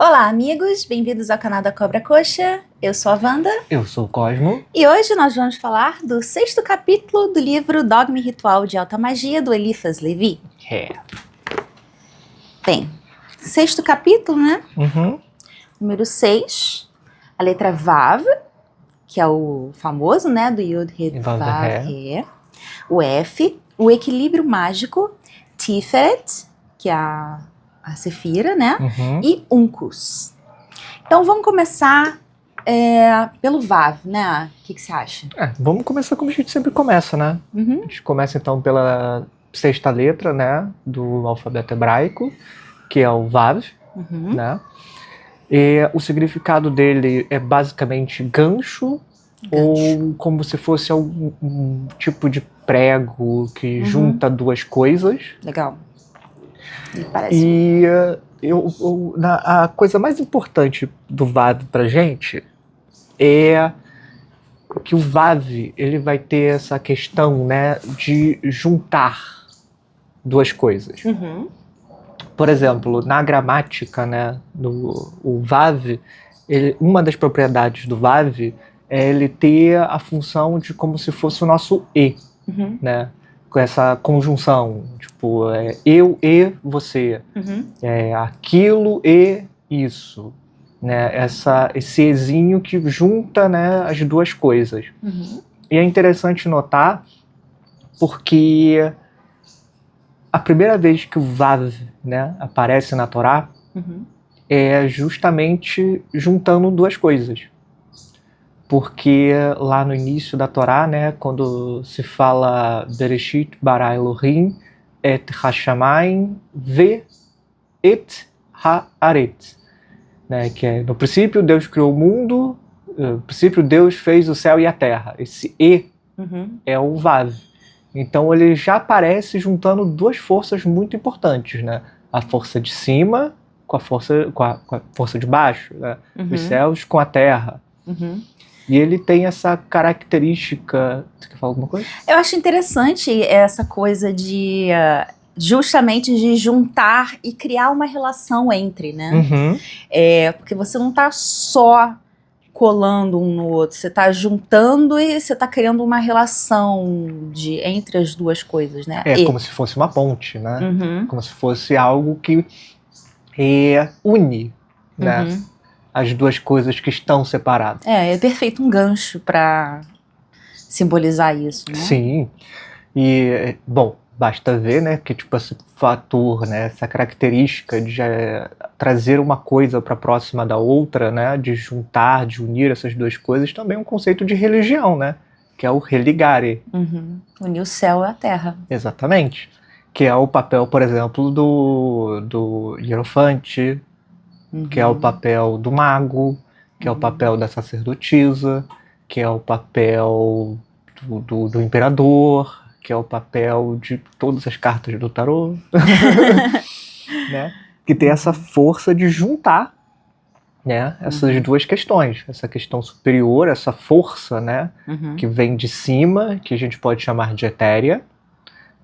Olá, amigos! Bem-vindos ao canal da Cobra Coxa. Eu sou a Wanda. Eu sou o Cosmo. E hoje nós vamos falar do 6º capítulo do livro Dogma e Ritual de Alta Magia, do Eliphas Levi. Bem, 6º capítulo, né? Número 6, a letra Vav, que é o famoso, né? Do Yud, He, Vav, He. O F, o equilíbrio mágico, Tiferet, que é a Sefira, né? E Uncus. Então vamos começar pelo Vav, né? O que você acha? Vamos começar como a gente sempre começa, né? A gente começa então pela 6ª letra, né? Do alfabeto hebraico, que é o Vav, né? E o significado dele é basicamente gancho. Ou como se fosse um tipo de prego que junta duas coisas. Legal. Parece. E a coisa mais importante do Vav pra gente é que o Vav ele vai ter essa questão, né, de juntar duas coisas. Por exemplo, na gramática, né, o Vav, uma das propriedades do Vav é ele ter a função de como se fosse o nosso E, né? Com essa conjunção, tipo, eu e você, aquilo e isso, né? Esse ezinho que junta, né, as duas coisas. E é interessante notar porque a primeira vez que o Vav, né, aparece na Torá é justamente juntando duas coisas. Porque lá no início da Torá, né, quando se fala Bereshit bara Elohim et hashamayim ve et haaretz, né, que é no princípio Deus criou o mundo, no princípio Deus fez o céu e a terra. Esse E é o Vav. Então ele já aparece juntando duas forças muito importantes, né? A força de cima com a força de baixo, né? Os céus com a terra. E ele tem essa característica... Você quer falar alguma coisa? Eu acho interessante essa coisa de... justamente de juntar e criar uma relação entre, né? Porque você não está só colando um no outro, você está juntando e você está criando uma relação entre as duas coisas, né? Como se fosse uma ponte, né? Como se fosse algo que une, né? As duas coisas que estão separadas. É perfeito um gancho para simbolizar isso, né? Sim. E, bom, basta ver, né, que tipo esse fator, né, essa característica de trazer uma coisa para próxima da outra, né, de juntar, de unir essas duas coisas, também é um conceito de religião, né, que é o religare. Unir o céu e a terra. Exatamente. Que é o papel, por exemplo, do hierofante, que é o papel do mago, que é o papel da sacerdotisa, que é o papel do imperador, que é o papel de todas as cartas do tarô, né? Que tem essa força de juntar, né, essas duas questões, essa questão superior, essa força, né, que vem de cima, que a gente pode chamar de etérea,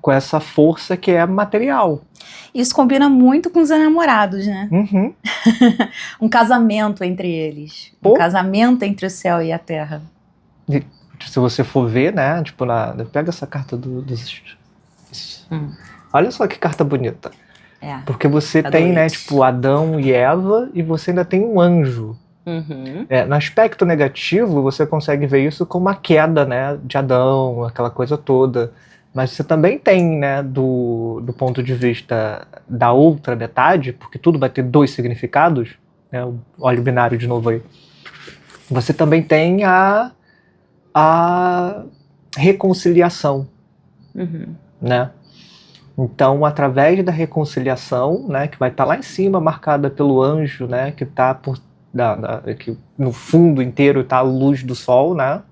com essa força que é material. Isso combina muito com os enamorados, né? Um casamento entre eles. Um casamento entre o céu e a terra. E, se você for ver, né, tipo, pega essa carta olha só que carta bonita. Porque você tem, né, tipo, Adão e Eva, e você ainda tem um anjo. No aspecto negativo, você consegue ver isso como a queda, né, de Adão, aquela coisa toda. Mas você também tem, né, do ponto de vista da outra metade, porque tudo vai ter dois significados, né, olha o binário de novo aí. Você também tem a reconciliação, né? Então, através da reconciliação, né, que vai estar lá em cima, marcada pelo anjo, né, que está que no fundo inteiro está a luz do sol, né,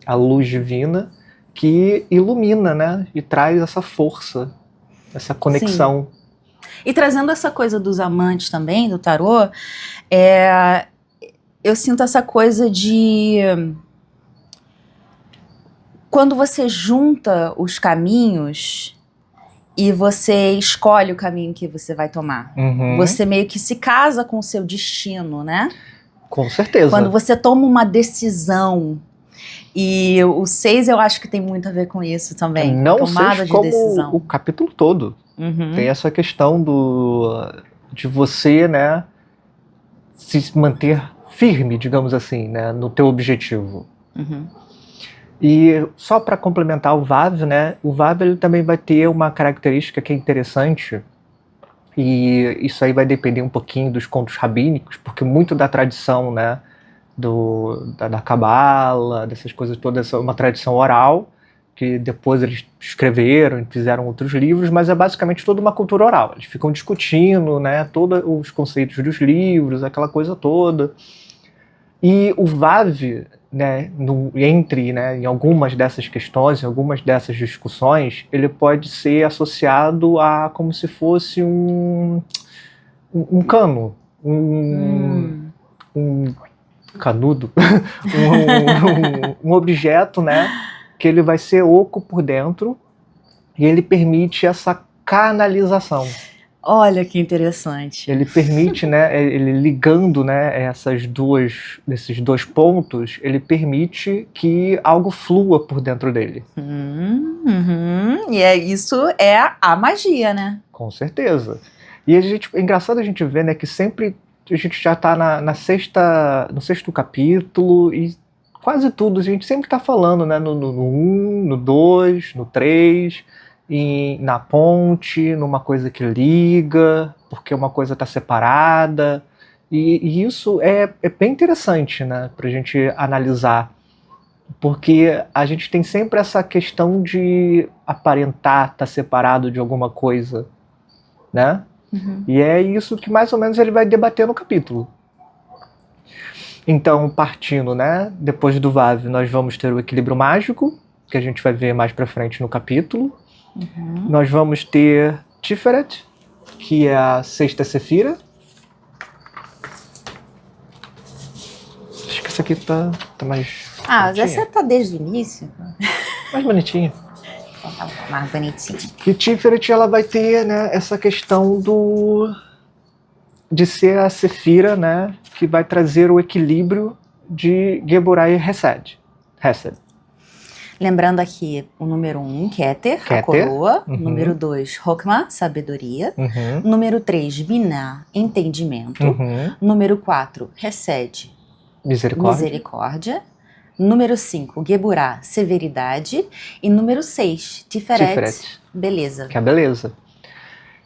a luz divina, que ilumina, né, e traz essa força, essa conexão. Sim. E trazendo essa coisa dos amantes também, do tarô, eu sinto essa coisa de... Quando você junta os caminhos e você escolhe o caminho que você vai tomar. Você meio que se casa com o seu destino, né? Com certeza. Quando você toma uma decisão, e o 6 eu acho que tem muito a ver com isso também. Não tomada de decisão. O capítulo todo. Tem essa questão de você, né, se manter firme, digamos assim, né, no teu objetivo. E só para complementar o Vav, né, o Vav ele também vai ter uma característica que é interessante, e isso aí vai depender um pouquinho dos contos rabínicos, porque muito da tradição, né, da Cabala, dessas coisas todas, é uma tradição oral, que depois eles escreveram e fizeram outros livros, mas é basicamente toda uma cultura oral. Eles ficam discutindo, né, todos os conceitos dos livros, aquela coisa toda. E o Vav, né, em algumas dessas questões, em algumas dessas discussões, ele pode ser associado a como se fosse um cano, um canudo, um objeto, né, que ele vai ser oco por dentro e ele permite essa canalização. Olha que interessante. Ele permite, né, ele ligando, né, esses dois pontos, ele permite que algo flua por dentro dele. E isso é a magia, né? Com certeza. E é engraçado a gente ver, né, que sempre a gente já está no sexto capítulo e quase tudo a gente sempre está falando, né, no 1, no 2, no 3, na ponte, numa coisa que liga, porque uma coisa está separada, e isso é bem interessante, né, para a gente analisar, porque a gente tem sempre essa questão de aparentar estar separado de alguma coisa, né? E é isso que mais ou menos ele vai debater no capítulo. Então, partindo, né, depois do Vav, nós vamos ter o equilíbrio mágico, que a gente vai ver mais pra frente no capítulo. Nós vamos ter Tiferet, que é a sexta Sefira. Acho que essa aqui tá mais... mas essa tá desde o início. Mais bonitinha. Tá mais bonitinho. Que Tiferet, ela vai ter, né, essa questão de ser a Sefira, né, que vai trazer o equilíbrio de Geburah e Hesed. Lembrando aqui o número 1, Keter, a coroa. Número 2, Hokmah, sabedoria. Número 3, Binah, entendimento. Número 4, Hesed, misericórdia. Número 5, Geburah, severidade. E número 6, Tiferet, beleza. Que é a beleza.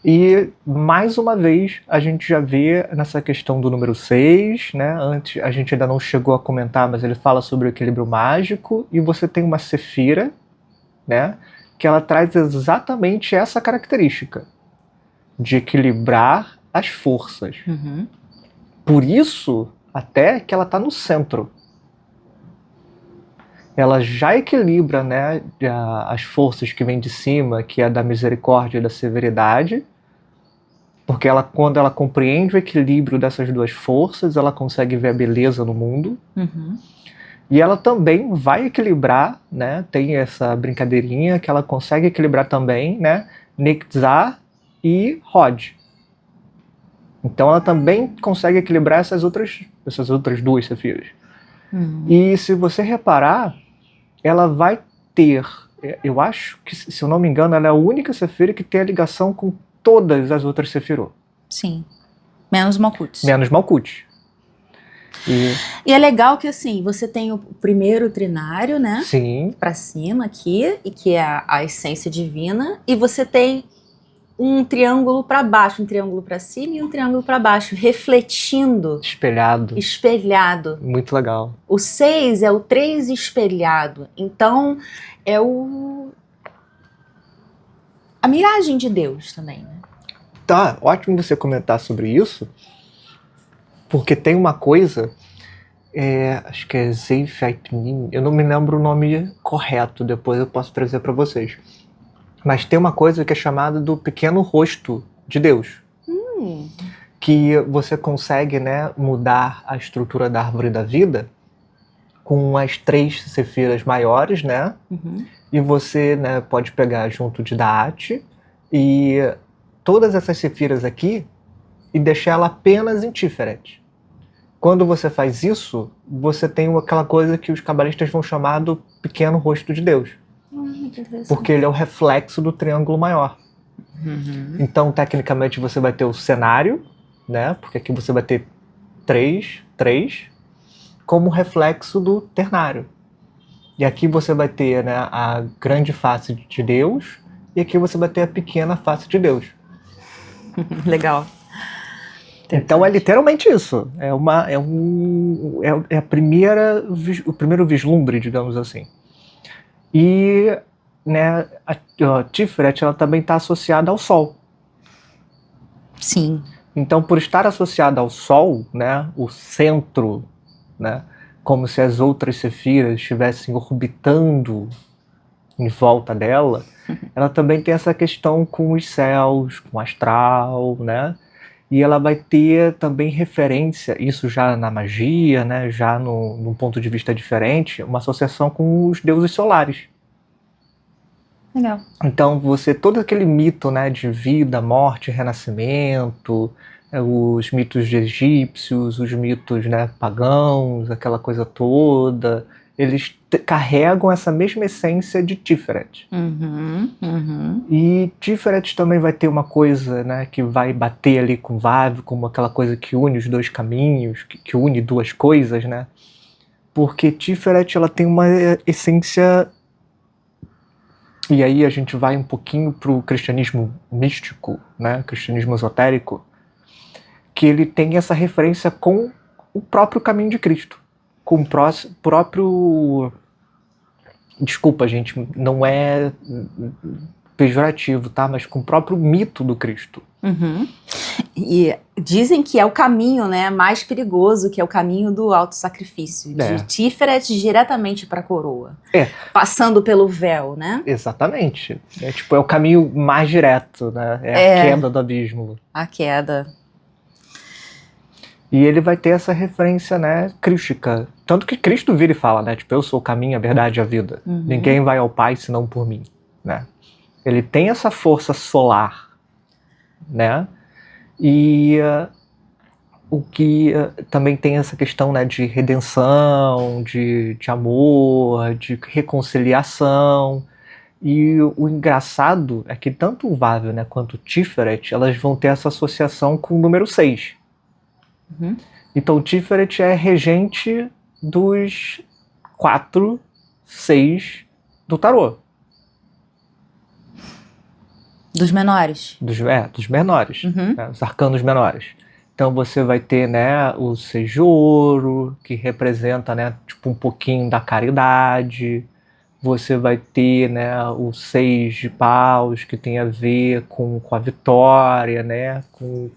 E, mais uma vez, a gente já vê nessa questão do número 6, né? Antes, a gente ainda não chegou a comentar, mas ele fala sobre o equilíbrio mágico. E você tem uma Sefira, né? Que ela traz exatamente essa característica de equilibrar as forças. Por isso, até que ela está no centro. Ela já equilibra, né, as forças que vêm de cima, que é da misericórdia e da severidade, porque quando ela compreende o equilíbrio dessas duas forças, ela consegue ver a beleza no mundo. E ela também vai equilibrar, né, tem essa brincadeirinha que ela consegue equilibrar também, né, Nektzah e Hod. Então ela também consegue equilibrar essas outras duas Sefiras. E se você reparar, ela vai ter, eu acho que, se eu não me engano, ela é a única Sefira que tem a ligação com todas as outras Sefirot. Sim. Menos Malkut. E é legal que, assim, você tem o primeiro trinário, né? Sim. Pra cima aqui, e que é a essência divina, e você tem um triângulo para baixo, um triângulo para cima e um triângulo para baixo, refletindo. Espelhado. Muito legal. O 6 é o 3 espelhado. Então, é a miragem de Deus também, né? Tá, ótimo você comentar sobre isso, porque tem uma coisa, acho que é Zeifetnim, eu não me lembro o nome correto, depois eu posso trazer para vocês. Mas tem uma coisa que é chamada do pequeno rosto de Deus. Que você consegue, né, mudar a estrutura da árvore da vida com as 3 Sefiras maiores, né? E você, né, pode pegar junto de Daat e todas essas sefiras aqui e deixar ela apenas em Tiferet. Quando você faz isso, você tem aquela coisa que os cabalistas vão chamar do pequeno rosto de Deus. Porque ele é o reflexo do triângulo maior. Então, tecnicamente, você vai ter o cenário, né? Porque aqui você vai ter três, como reflexo do ternário. E aqui você vai ter, né, a grande face de Deus, e aqui você vai ter a pequena face de Deus. Legal. Então é literalmente isso. É a o primeiro vislumbre, digamos assim. E, né, a Tiferet, ela também está associada ao Sol. Sim. Então, por estar associada ao Sol, né, o centro, né, como se as outras sefiras estivessem orbitando em volta dela, ela também tem essa questão com os céus, com o astral, né? E ela vai ter também referência, isso já na magia, né, já num ponto de vista diferente, uma associação com os deuses solares. Legal. Então, todo aquele mito, né, de vida, morte, renascimento, os mitos egípcios, os mitos, né, pagãos, aquela coisa toda, eles carregam essa mesma essência de Tiferet. E Tiferet também vai ter uma coisa, né, que vai bater ali com Vav, como aquela coisa que une os dois caminhos, que une duas coisas, né? Porque Tiferet, ela tem uma essência. E aí a gente vai um pouquinho pro cristianismo místico, né, cristianismo esotérico, que ele tem essa referência com o próprio caminho de Cristo, com o próprio... Desculpa, gente, não é pejorativo, tá? Mas com o próprio mito do Cristo. E dizem que é o caminho, né, mais perigoso, que é o caminho do autossacrifício, de Tiferet diretamente para a coroa, passando pelo véu, né? Exatamente. É o caminho mais direto, né? A queda do abismo. A queda. E ele vai ter essa referência, né, crística. Tanto que Cristo vira e fala, né, eu sou o caminho, a verdade e a vida. Ninguém vai ao Pai senão por mim, né? Ele tem essa força solar, né? E o que também tem essa questão, né, de redenção, de amor, de reconciliação. E o engraçado é que tanto o Vav, né, quanto o Tiferet, elas vão ter essa associação com o número 6. Então o Tiferet é regente dos 4, 6 do tarô. Dos menores. Dos menores, né, os arcanos menores. Então você vai ter, né, o 6 de ouro, que representa, né, um pouquinho da caridade. Você vai ter, né, o 6 de paus, que tem a ver com a vitória, né, com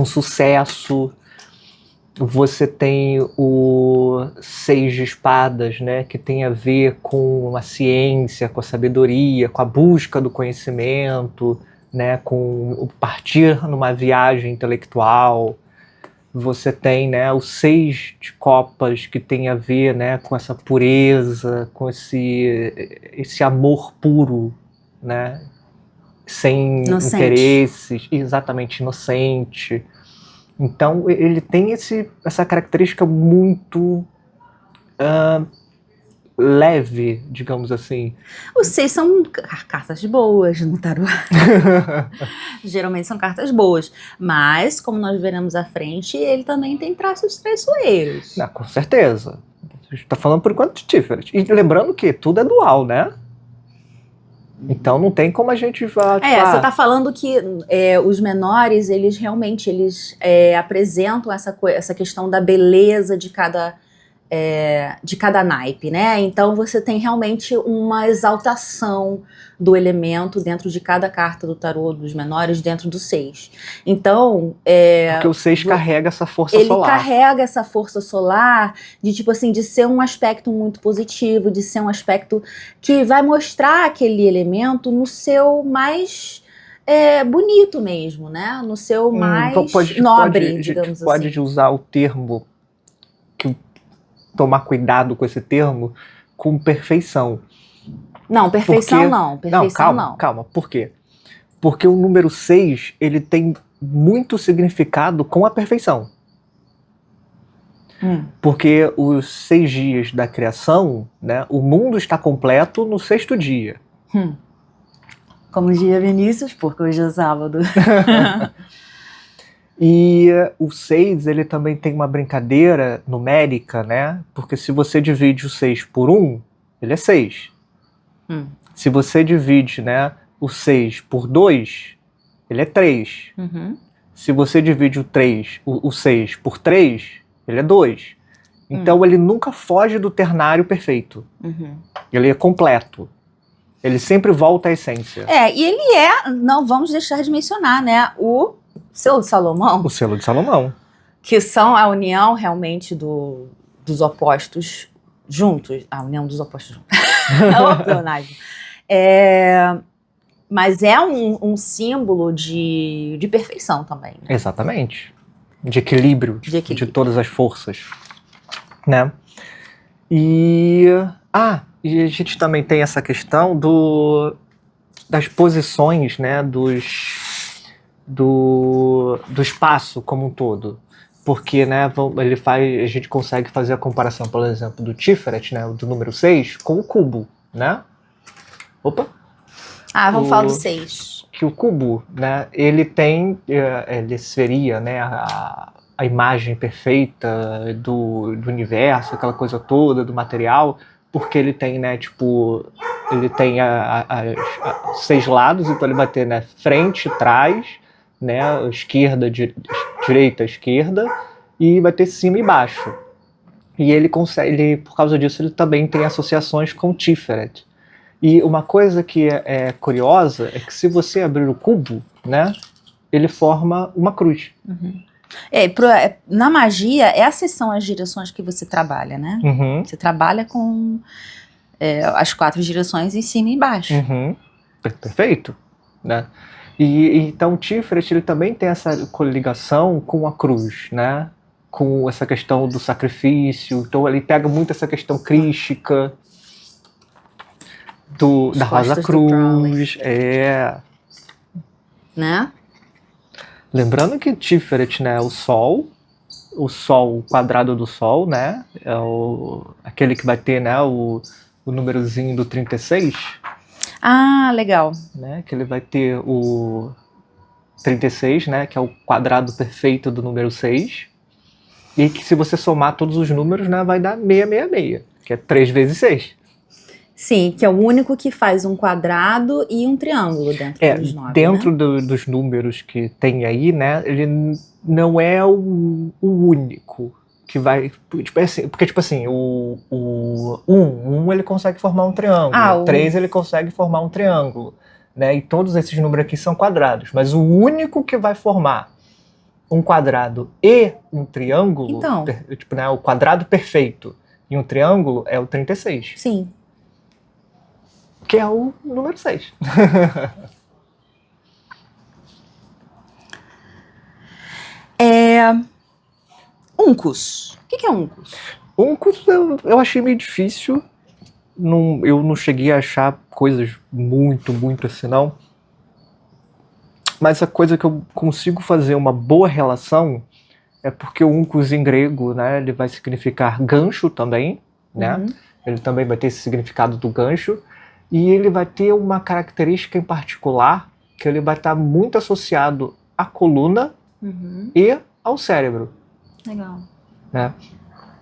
sucesso. Você tem o 6 de espadas, né, que tem a ver com a ciência, com a sabedoria, com a busca do conhecimento, né, com o partir numa viagem intelectual. Você tem, né, o 6 de copas, que tem a ver, né, com essa pureza, com esse amor puro, né, sem interesses, exatamente, inocente. Então ele tem essa característica muito leve, digamos assim. Os 6 são cartas boas no tarô. Geralmente são cartas boas. Mas, como nós veremos à frente, ele também tem traços traiçoeiros. Com certeza. A gente está falando por enquanto de Tiferet. E lembrando que tudo é dual, né? Então não tem como a gente... você está falando que os menores, eles realmente apresentam essa questão da beleza de cada naipe, né? Então você tem realmente uma exaltação do elemento dentro de cada carta do tarô dos menores, dentro do 6. Então... porque o 6 carrega essa força solar. Ele carrega essa força solar de, tipo assim, de ser um aspecto muito positivo, de ser um aspecto que vai mostrar aquele elemento no seu mais... bonito mesmo, né? No seu mais nobre, digamos assim. Pode usar o termo, tomar cuidado com esse termo, com perfeição. Não, perfeição não. Perfeição não. Calma. Por quê? Porque o número 6, ele tem muito significado com a perfeição. Porque os 6 dias da criação, né, o mundo está completo no 6º dia. Como diria Vinícius, porque hoje é sábado. E o 6, ele também tem uma brincadeira numérica, né? Porque se você divide o 6 por 1, ele é 6. Se você divide, né, o 6 por 2, ele é 3. Se você divide o 6 por 3, ele é 2. Então ele nunca foge do ternário perfeito. Ele é completo. Ele sempre volta à essência. E ele não vamos deixar de mencionar, né, o selo de Salomão. O selo de Salomão. Que são a união realmente dos opostos juntos. A união dos opostos juntos. Mas é um símbolo de perfeição também. Né? Exatamente. De equilíbrio. De todas as forças. Né? E a gente também tem essa questão das posições, né, do espaço como um todo. Porque, né, a gente consegue fazer a comparação, por exemplo, do Tiferet, né, do número 6, com o cubo, né? Opa! Vamos falar do 6. Que o cubo, né, ele seria, né, a imagem perfeita do universo, aquela coisa toda, do material, porque ele tem, né, tipo, ele tem os 6 lados, então ele vai ter, né, frente, trás, né, direita, esquerda, e vai ter cima e baixo. E ele consegue, por causa disso, ele também tem associações com Tiferet. E uma coisa que é curiosa é que se você abrir o cubo, né, ele forma uma cruz. Na magia, essas são as direções que você trabalha, né? Você trabalha com as 4 direções em cima e embaixo. Perfeito. Né? E então o Tiferet, ele também tem essa coligação com a cruz, né? Com essa questão do sacrifício. Então ele pega muito essa questão crística da Rosa Cruz. Né? Lembrando que Tiferet, né, o Sol, o quadrado do Sol, né, é aquele que vai ter, né, o númerozinho do 36. Legal. Né, que ele vai ter o 36, né, que é o quadrado perfeito do número 6. E que se você somar todos os números, né, vai dar 666, que é 3 vezes 6. Sim, que é o único que faz um quadrado e um triângulo dentro dos 9, dentro né? dos números que tem aí, né, ele não é o único que vai, porque tipo assim, o 1 ele consegue formar um triângulo, o 3 ele consegue formar um triângulo, né, e todos esses números aqui são quadrados, mas o único que vai formar um quadrado e um triângulo, tipo, né, o quadrado perfeito e um triângulo é o 36. Sim. Que é o número 6. Uncus. O que é Uncus? Uncus eu achei meio difícil. Eu não cheguei a achar coisas muito assim, não. Mas a coisa que eu consigo fazer uma boa relação é porque o Uncus em grego, né, ele vai significar gancho também, né? Ele também vai ter esse significado do gancho. E ele vai ter uma característica em particular que ele vai estar muito associado à coluna e ao cérebro. Legal. Né?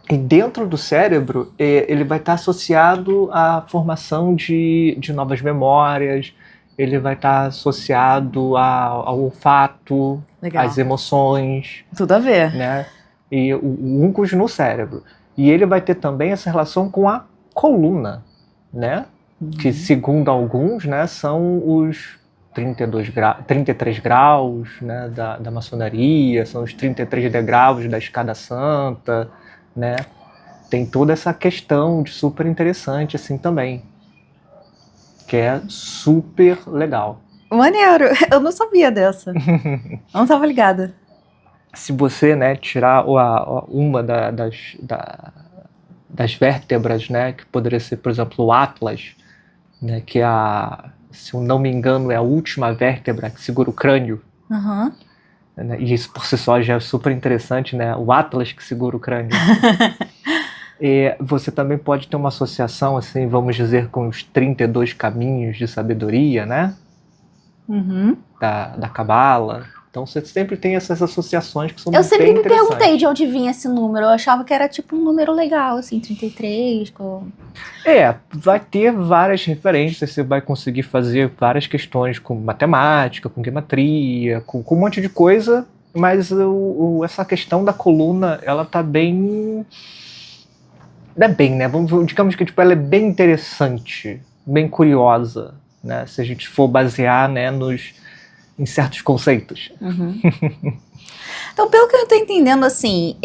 E dentro do cérebro, ele vai estar associado à formação de novas memórias, ele vai estar associado ao olfato, às emoções. Tudo a ver. Né? E o Uncus no cérebro. E ele vai ter também essa relação com a coluna, né? Que segundo alguns, né, são os 33 graus, né, da maçonaria, são os 33 degraus da escada santa, né? Tem toda essa questão de super interessante assim também, que é super legal. Maneiro, eu não sabia dessa. Eu não estava ligada. Se você, né, tirar uma das vértebras, né, que poderia ser, por exemplo, o Atlas, né, que se eu não me engano, é a última vértebra que segura o crânio. Uhum. Né, e isso por si só já é super interessante, né? O Atlas que segura o crânio. E você também pode ter uma associação, assim, vamos dizer, com os 32 caminhos de sabedoria, né? Uhum. Da Cabala. Então você sempre tem essas associações que são bem interessantes. Eu sempre me perguntei de onde vinha esse número. Eu achava que era tipo um número legal, assim, 33. Vai ter várias referências, você vai conseguir fazer várias questões com matemática, com geometria, com um monte de coisa, mas essa questão da coluna, ela tá bem... Não é bem, né? Digamos que tipo, ela é bem interessante, bem curiosa, né? Se a gente for basear, né, em certos conceitos. Uhum. Então, pelo que eu estou entendendo, assim,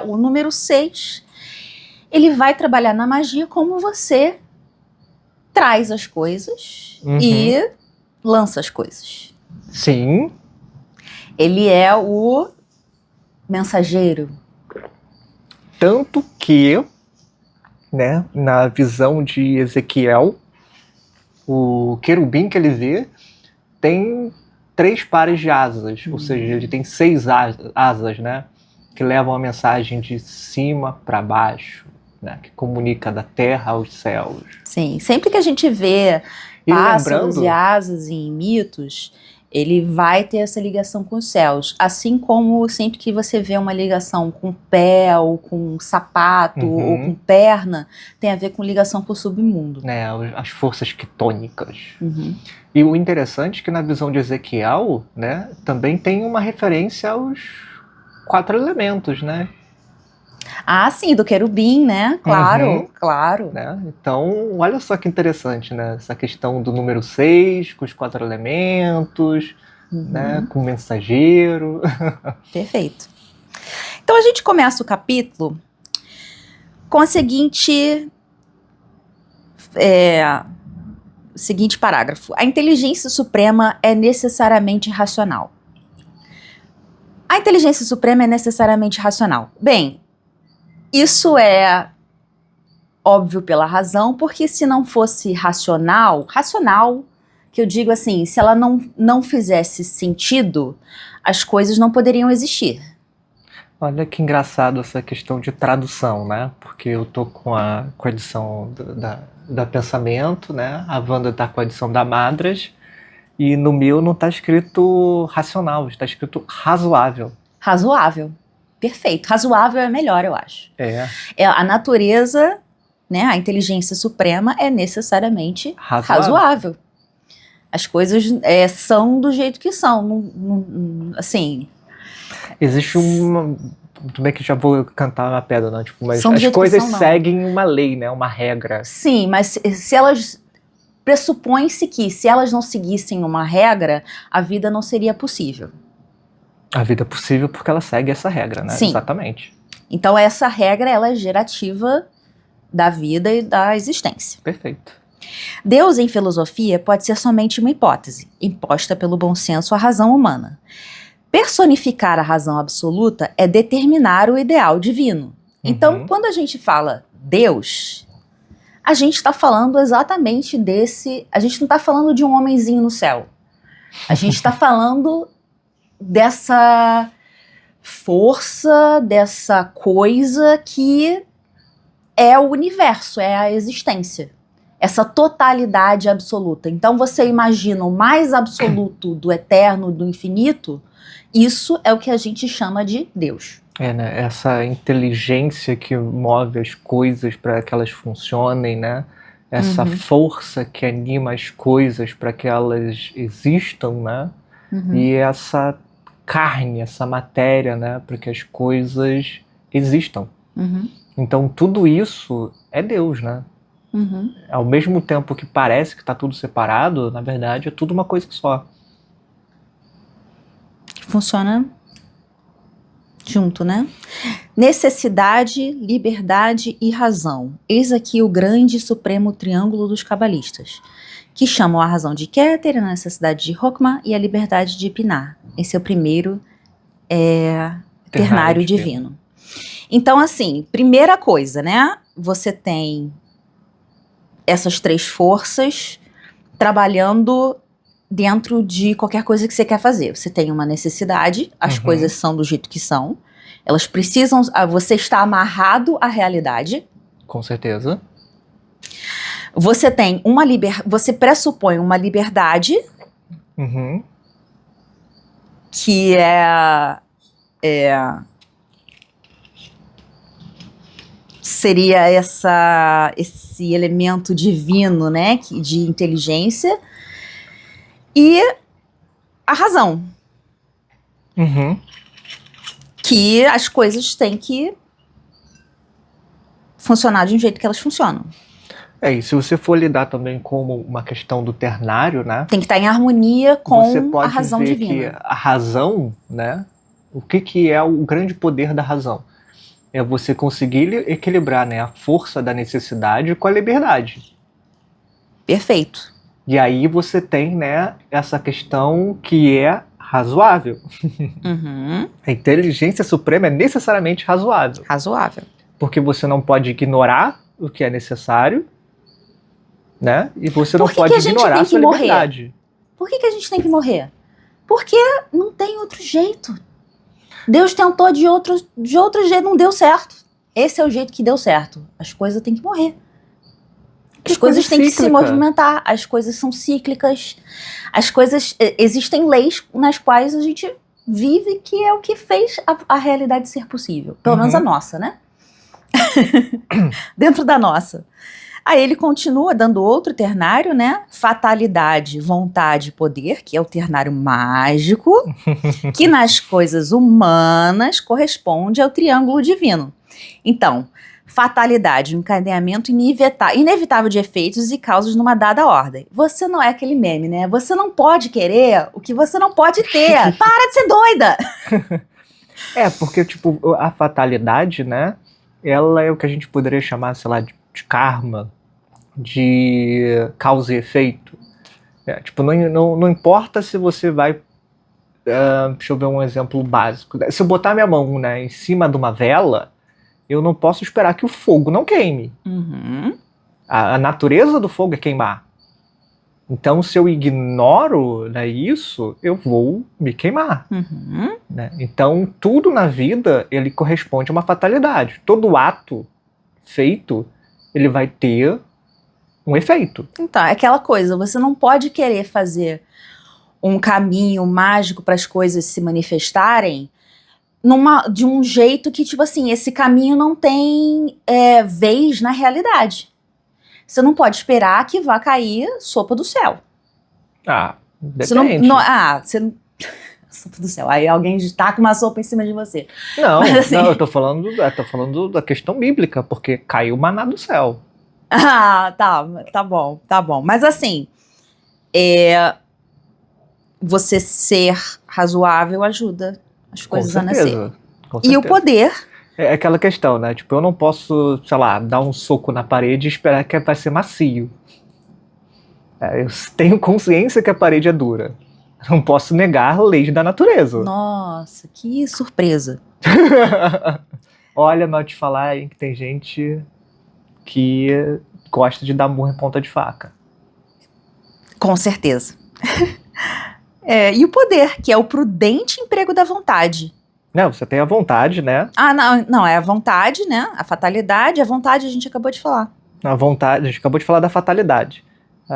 o número 6, ele vai trabalhar na magia como você traz as coisas e lança as coisas. Sim. Ele é o mensageiro. Tanto que, né, na visão de Ezequiel, o querubim que ele vê tem 3 pares de asas, ou seja, ele tem 6 asas, né, que levam a mensagem de cima para baixo, né, que comunica da terra aos céus. Sim, sempre que a gente vê pássaros e asas em mitos, ele vai ter essa ligação com os céus, assim como sempre que você vê uma ligação com pé, ou com sapato, ou com perna, tem a ver com ligação com o submundo. As forças quitônicas. E o interessante é que na visão de Ezequiel, né, também tem uma referência aos 4 elementos, né? Ah, sim, do querubim, né? Claro, claro. Né? Então, olha só que interessante, né? Essa questão do número 6, com os 4 elementos, né? Com o mensageiro. Perfeito. Então, a gente começa o capítulo com a seguinte parágrafo. A inteligência suprema é necessariamente racional. A inteligência suprema é necessariamente racional. Bem, isso é óbvio pela razão, porque se não fosse racional, que eu digo assim, se ela não fizesse sentido, as coisas não poderiam existir. Olha que engraçado essa questão de tradução, né? Porque eu tô com a edição da Pensamento, né? A Wanda tá com a edição da Madras, e no meu não tá escrito racional, está escrito razoável. Razoável. Perfeito. Razoável é melhor, eu acho. A natureza, né, a inteligência suprema é necessariamente razoável. As coisas são do jeito que são. Assim... Existe uma... Tudo bem que já vou cantar uma pedra, né? Tipo, mas as coisas seguem uma lei, né? Uma regra. Sim, mas se elas... Pressupõe-se que se elas não seguissem uma regra, a vida não seria possível. A vida é possível porque ela segue essa regra, né? Sim. Exatamente. Então essa regra, ela é gerativa da vida e da existência. Perfeito. Deus, em filosofia, pode ser somente uma hipótese, imposta pelo bom senso à razão humana. Personificar a razão absoluta é determinar o ideal divino. Então, quando a gente fala Deus, a gente está falando exatamente desse... A gente não está falando de um homenzinho no céu. A gente está falando dessa força, dessa coisa que é o universo, é a existência. Essa totalidade absoluta. Então você imagina o mais absoluto do eterno, do infinito, isso é o que a gente chama de Deus. Né? Essa inteligência que move as coisas para que elas funcionem, né? Essa força que anima as coisas para que elas existam, né? E essa carne, essa matéria, né? Para que as coisas existam. Então tudo isso é Deus, né? Ao mesmo tempo que parece que está tudo separado, na verdade é tudo uma coisa só. Que funciona junto, né? Necessidade, liberdade e razão. Eis aqui o grande e supremo triângulo dos cabalistas, que chamam a razão de Keter, a necessidade de Hokmah e a liberdade de Binah. Esse é o primeiro ternário divino. Então, assim, primeira coisa, né? Você tem essas 3 forças trabalhando dentro de qualquer coisa que você quer fazer. Você tem uma necessidade, as coisas são do jeito que são, elas precisam, você está amarrado à realidade. Com certeza. Você tem você pressupõe uma liberdade que seria esse elemento divino, né, de inteligência, e a razão. Que as coisas têm que funcionar de um jeito que elas funcionam. E se você for lidar também como uma questão do ternário, né? Tem que estar em harmonia com a razão divina. Você pode ver que a razão, né? O que é o grande poder da razão? É você conseguir equilibrar, né, a força da necessidade com a liberdade. Perfeito. E aí você tem, né, essa questão que é razoável. A inteligência suprema é necessariamente razoável. Razoável. Porque você não pode ignorar o que é necessário, né? E você não pode ignorar a sua liberdade. Por que a gente tem que morrer? Porque não tem outro jeito. Deus tentou de outro jeito, não deu certo. Esse é o jeito que deu certo. As coisas têm que morrer. As coisas têm que se movimentar. As coisas são cíclicas. As coisas... Existem leis nas quais a gente vive, que é o que fez a realidade ser possível. Pelo menos a nossa, né? Dentro da nossa. Aí ele continua dando outro ternário, né? Fatalidade, vontade, poder, que é o ternário mágico, que nas coisas humanas corresponde ao triângulo divino. Então, fatalidade, um encadeamento inevitável de efeitos e causas numa dada ordem. Você não é aquele meme, né? Você não pode querer o que você não pode ter. Para de ser doida! Porque, tipo, a fatalidade, né? Ela é o que a gente poderia chamar, sei lá, de karma, de causa e efeito. Tipo, não importa se você vai... deixa eu ver um exemplo básico. Se eu botar minha mão, né, em cima de uma vela, eu não posso esperar que o fogo não queime. A natureza do fogo é queimar. Então, se eu ignoro, né, isso, eu vou me queimar. Né? Então, tudo na vida, ele corresponde a uma fatalidade. Todo ato feito, ele vai ter um efeito. Então, é aquela coisa, você não pode querer fazer um caminho mágico para as coisas se manifestarem de um jeito que, tipo assim, esse caminho não tem vez na realidade. Você não pode esperar que vá cair sopa do céu. Depende. Sopa do céu. Aí alguém taca uma sopa em cima de você. Não, mas, assim... não, eu tô falando da questão bíblica, porque caiu maná do céu. Tá bom. Mas assim, você ser razoável ajuda as coisas a nascer. E o poder... É aquela questão, né? Tipo, eu não posso, sei lá, dar um soco na parede e esperar que vai ser macio. Eu tenho consciência que a parede é dura. Não posso negar leis da natureza. Nossa, que surpresa. Olha, mas eu te falar, hein, que tem gente que gosta de dar murro em ponta de faca. Com certeza. E o poder, que é o prudente emprego da vontade. Não, você tem a vontade, né? Não, é a vontade, né? A fatalidade, a vontade a gente acabou de falar. A gente acabou de falar da fatalidade.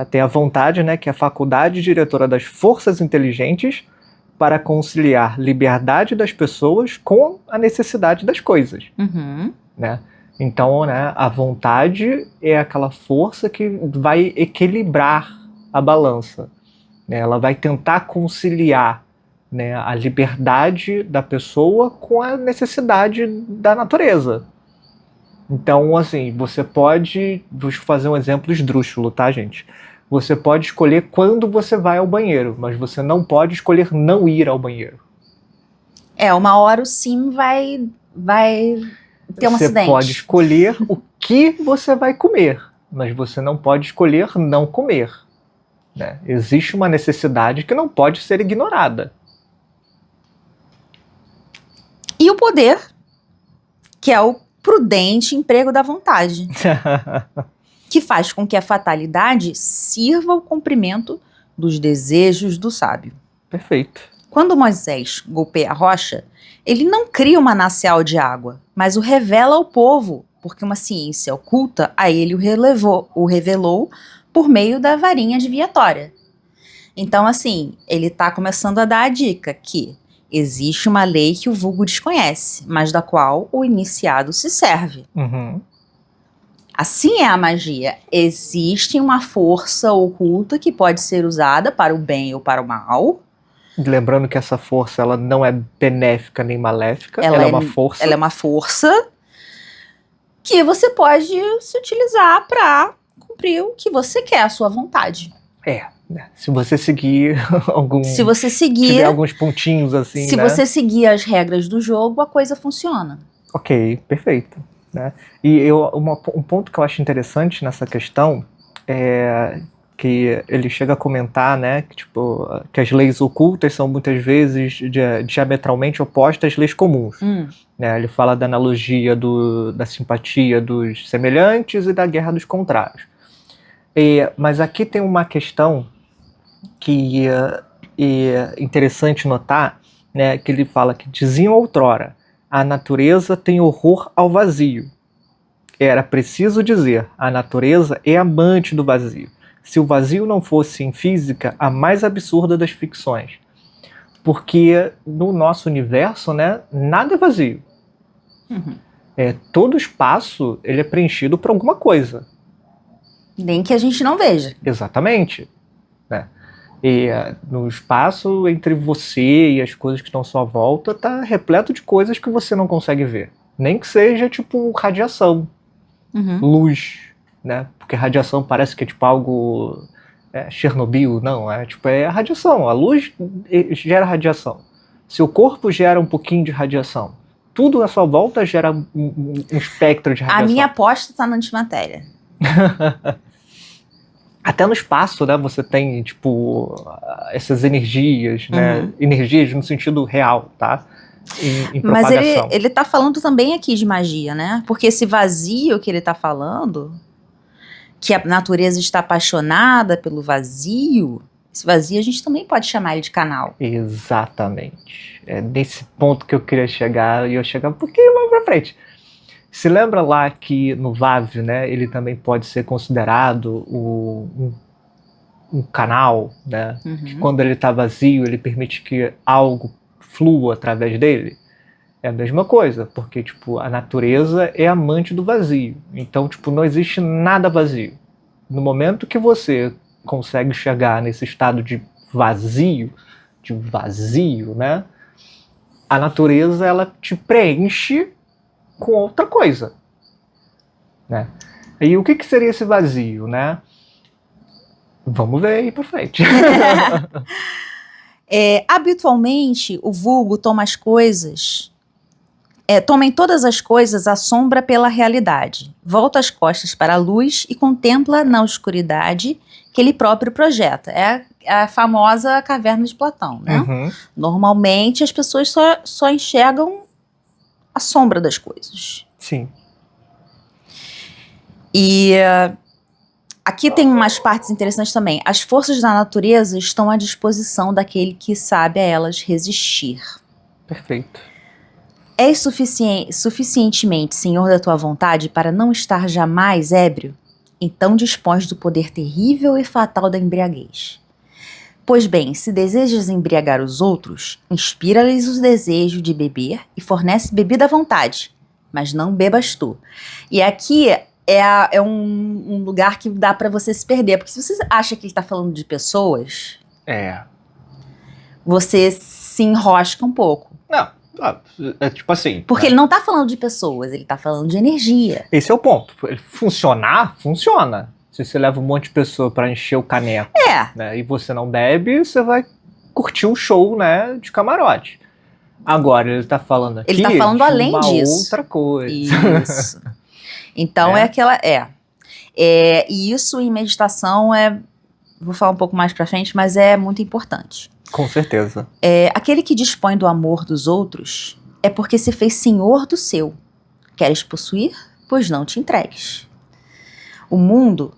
Tem a vontade, né, que é a faculdade diretora das forças inteligentes para conciliar liberdade das pessoas com a necessidade das coisas. Né? Então, né, a vontade é aquela força que vai equilibrar a balança. Né? Ela vai tentar conciliar, né, a liberdade da pessoa com a necessidade da natureza. Então, assim, você pode... Vou fazer um exemplo esdrúxulo, tá, gente? Você pode escolher quando você vai ao banheiro, mas você não pode escolher não ir ao banheiro. Uma hora o sim vai ter um acidente. Você pode escolher o que você vai comer, mas você não pode escolher não comer. Né? Existe uma necessidade que não pode ser ignorada. E o poder, que é o prudente emprego da vontade. que faz com que a fatalidade sirva ao cumprimento dos desejos do sábio. Perfeito. Quando Moisés golpeia a rocha, ele não cria um manancial de água, mas o revela ao povo, porque uma ciência oculta a ele o revelou por meio da varinha adivinhatória. Então, assim, ele está começando a dar a dica que existe uma lei que o vulgo desconhece, mas da qual o iniciado se serve. Uhum. Assim é a magia. Existe uma força oculta que pode ser usada para o bem ou para o mal. Lembrando que essa força ela não é benéfica nem maléfica, ela é uma força. Ela é uma força que você pode se utilizar para cumprir o que você quer, a sua vontade. Se você seguir tiver alguns pontinhos assim, se você seguir as regras do jogo, a coisa funciona. Ok, perfeito. Né? E um ponto que eu acho interessante nessa questão é que ele chega a comentar, né, que as leis ocultas são muitas vezes diametralmente opostas às leis comuns. Né? Ele fala da analogia da simpatia dos semelhantes e da guerra dos contrários. Mas aqui tem uma questão que é interessante notar, né, que ele fala que diziam outrora: a natureza tem horror ao vazio. Era preciso dizer: a natureza é amante do vazio. Se o vazio não fosse em física a mais absurda das ficções. Porque no nosso universo, né, nada é vazio. Todo espaço ele é preenchido por alguma coisa. Nem que a gente não veja. Exatamente. Né? E no espaço entre você e as coisas que estão à sua volta está repleto de coisas que você não consegue ver. Nem que seja tipo radiação, luz, né? Porque radiação parece que é tipo algo Chernobyl, não, é radiação. A luz gera radiação. Seu corpo gera um pouquinho de radiação. Tudo à sua volta gera um espectro de radiação. A minha aposta está na antimatéria. Até no espaço, né, você tem, tipo, essas energias, né? Energias no sentido real, tá? Em propagação. Mas ele tá falando também aqui de magia, né? Porque esse vazio que ele tá falando, que a natureza está apaixonada pelo vazio, esse vazio a gente também pode chamar ele de canal. Exatamente. É nesse ponto que eu queria chegar, e eu chegar um pouquinho mais pra frente. Se lembra lá que no VAV, né, ele também pode ser considerado um canal, né? Que quando ele está vazio, ele permite que algo flua através dele? É a mesma coisa, porque tipo, a natureza é amante do vazio. Então, tipo, não existe nada vazio. No momento que você consegue chegar nesse estado de vazio, né? A natureza, ela te preenche com outra coisa, né? E o que seria esse vazio, né? Vamos ver aí pra frente. Habitualmente, o vulgo toma as coisas, toma em todas as coisas a sombra pela realidade, volta as costas para a luz e contempla na escuridade que ele próprio projeta. É a famosa caverna de Platão, né? Normalmente, as pessoas só enxergam a sombra das coisas. Sim. E aqui tem umas partes interessantes também. As forças da natureza estão à disposição daquele que sabe a elas resistir. Perfeito. És suficientemente senhor da tua vontade para não estar jamais ébrio? Então dispões do poder terrível e fatal da embriaguez. Pois bem, se desejas embriagar os outros, inspira-lhes o desejo de beber e fornece bebida à vontade, mas não bebas tu. E aqui é um lugar que dá pra você se perder, porque se você acha que ele tá falando de pessoas, você se enrosca um pouco. Não, é tipo assim... Porque ele não tá falando de pessoas, ele tá falando de energia. Esse é o ponto. Funcionar, funciona. Se você leva um monte de pessoa pra encher o caneco, né, e você não bebe, você vai curtir um show, né, de camarote. Agora, ele tá falando aqui ele tá falando além uma disso. outra coisa. Isso. Então e isso em meditação vou falar um pouco mais pra frente, mas é muito importante. Com certeza. Aquele que dispõe do amor dos outros é porque se fez senhor do seu. Queres possuir? Pois não te entregues. o mundo,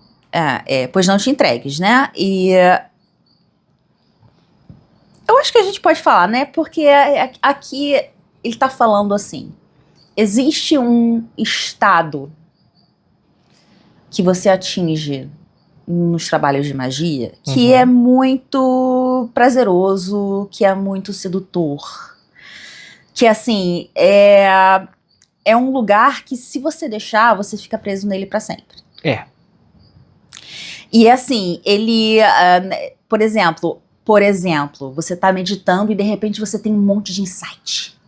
pois não te entregues, né? E eu acho que a gente pode falar, né? Porque aqui ele tá falando assim, existe um estado que você atinge nos trabalhos de magia que é muito prazeroso, que é muito sedutor, que assim, é um lugar que se você deixar, você fica preso nele pra sempre. E assim, ele, por exemplo, você tá meditando e de repente você tem um monte de insight.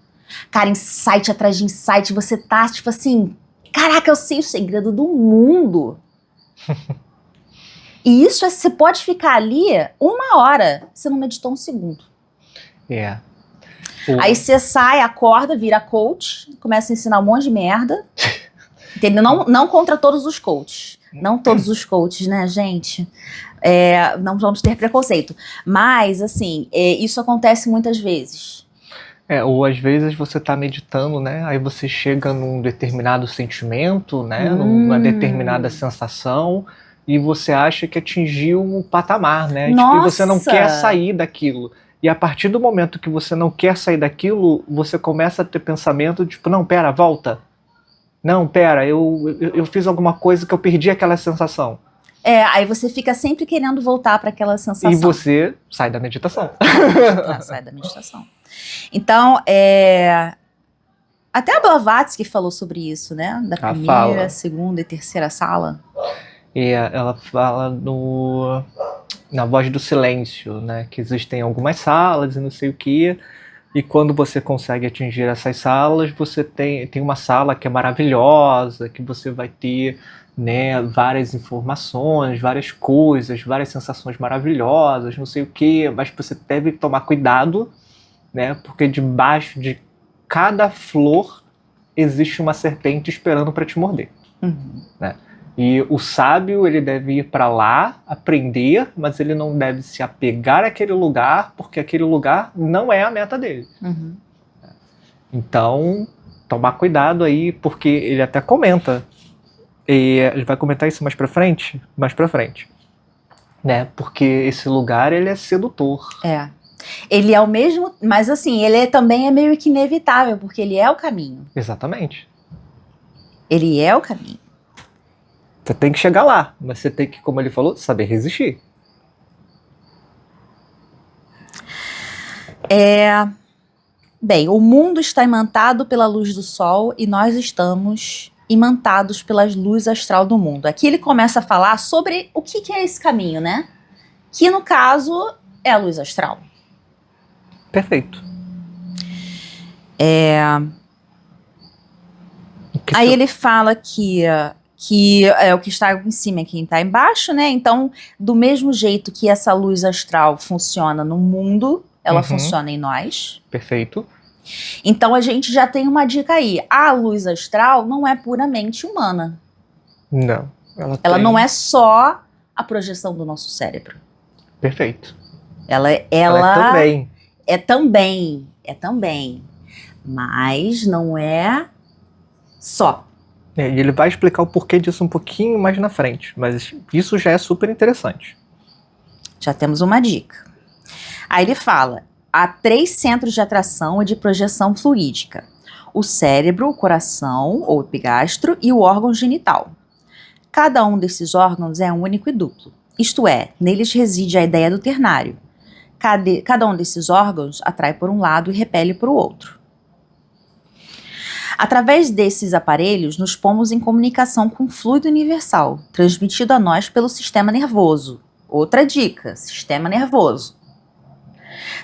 Cara, insight atrás de insight, você tá tipo assim, caraca, eu sei o segredo do mundo. E isso, você pode ficar ali 1 hora, você não meditou 1 segundo. Aí você sai, acorda, vira coach, começa a ensinar um monte de merda. Entendeu? Não contra todos os coaches. Não todos os coaches, né, gente? Não vamos ter preconceito. Mas, assim, isso acontece muitas vezes. Ou às vezes você tá meditando, né? Aí você chega num determinado sentimento, né? Numa determinada sensação, e você acha que atingiu um patamar, né? Tipo, e você não quer sair daquilo. E a partir do momento que você não quer sair daquilo, você começa a ter pensamento, tipo, não, pera, volta. Não, pera, eu fiz alguma coisa que eu perdi aquela sensação. Aí você fica sempre querendo voltar para aquela sensação. E você sai da meditação. Sai da meditação. Então, até a Blavatsky falou sobre isso, né? Da primeira, segunda e terceira sala. Ela fala na Voz do Silêncio, né? Que existem algumas salas e não sei o que. E quando você consegue atingir essas salas, você tem uma sala que é maravilhosa, que você vai ter, né, várias informações, várias coisas, várias sensações maravilhosas, não sei o que, mas você deve tomar cuidado, né, porque debaixo de cada flor existe uma serpente esperando para te morder. Né? E o sábio, ele deve ir para lá, aprender, mas ele não deve se apegar àquele lugar, porque aquele lugar não é a meta dele. Então, tomar cuidado aí, porque ele até comenta, e ele vai comentar isso mais pra frente, né? Porque esse lugar, ele é sedutor. Ele é o mesmo, mas assim, ele também é meio que inevitável, porque ele é o caminho. Exatamente. Ele é o caminho. Você tem que chegar lá, mas você tem que, como ele falou, saber resistir. Bem, o mundo está imantado pela luz do sol e nós estamos imantados pela luz astral do mundo. Aqui ele começa a falar sobre o que é esse caminho, né? Que no caso é a luz astral. Perfeito. Aí ele fala que é o que está em cima é quem está embaixo, né? Então, do mesmo jeito que essa luz astral funciona no mundo, ela funciona em nós. Perfeito. Então, a gente já tem uma dica aí. A luz astral não é puramente humana. Não. Ela não é só a projeção do nosso cérebro. Perfeito. Ela também. É também. Mas não é só. E ele vai explicar o porquê disso um pouquinho mais na frente, mas isso já é super interessante. Já temos uma dica. Aí ele fala, há 3 centros de atração e de projeção fluídica. O cérebro, o coração, ou epigastro, e o órgão genital. Cada um desses órgãos é único e duplo. Isto é, neles reside a ideia do ternário. Cada um desses órgãos atrai por um lado e repele por o outro. Através desses aparelhos, nos pomos em comunicação com o fluido universal, transmitido a nós pelo sistema nervoso. Outra dica, sistema nervoso.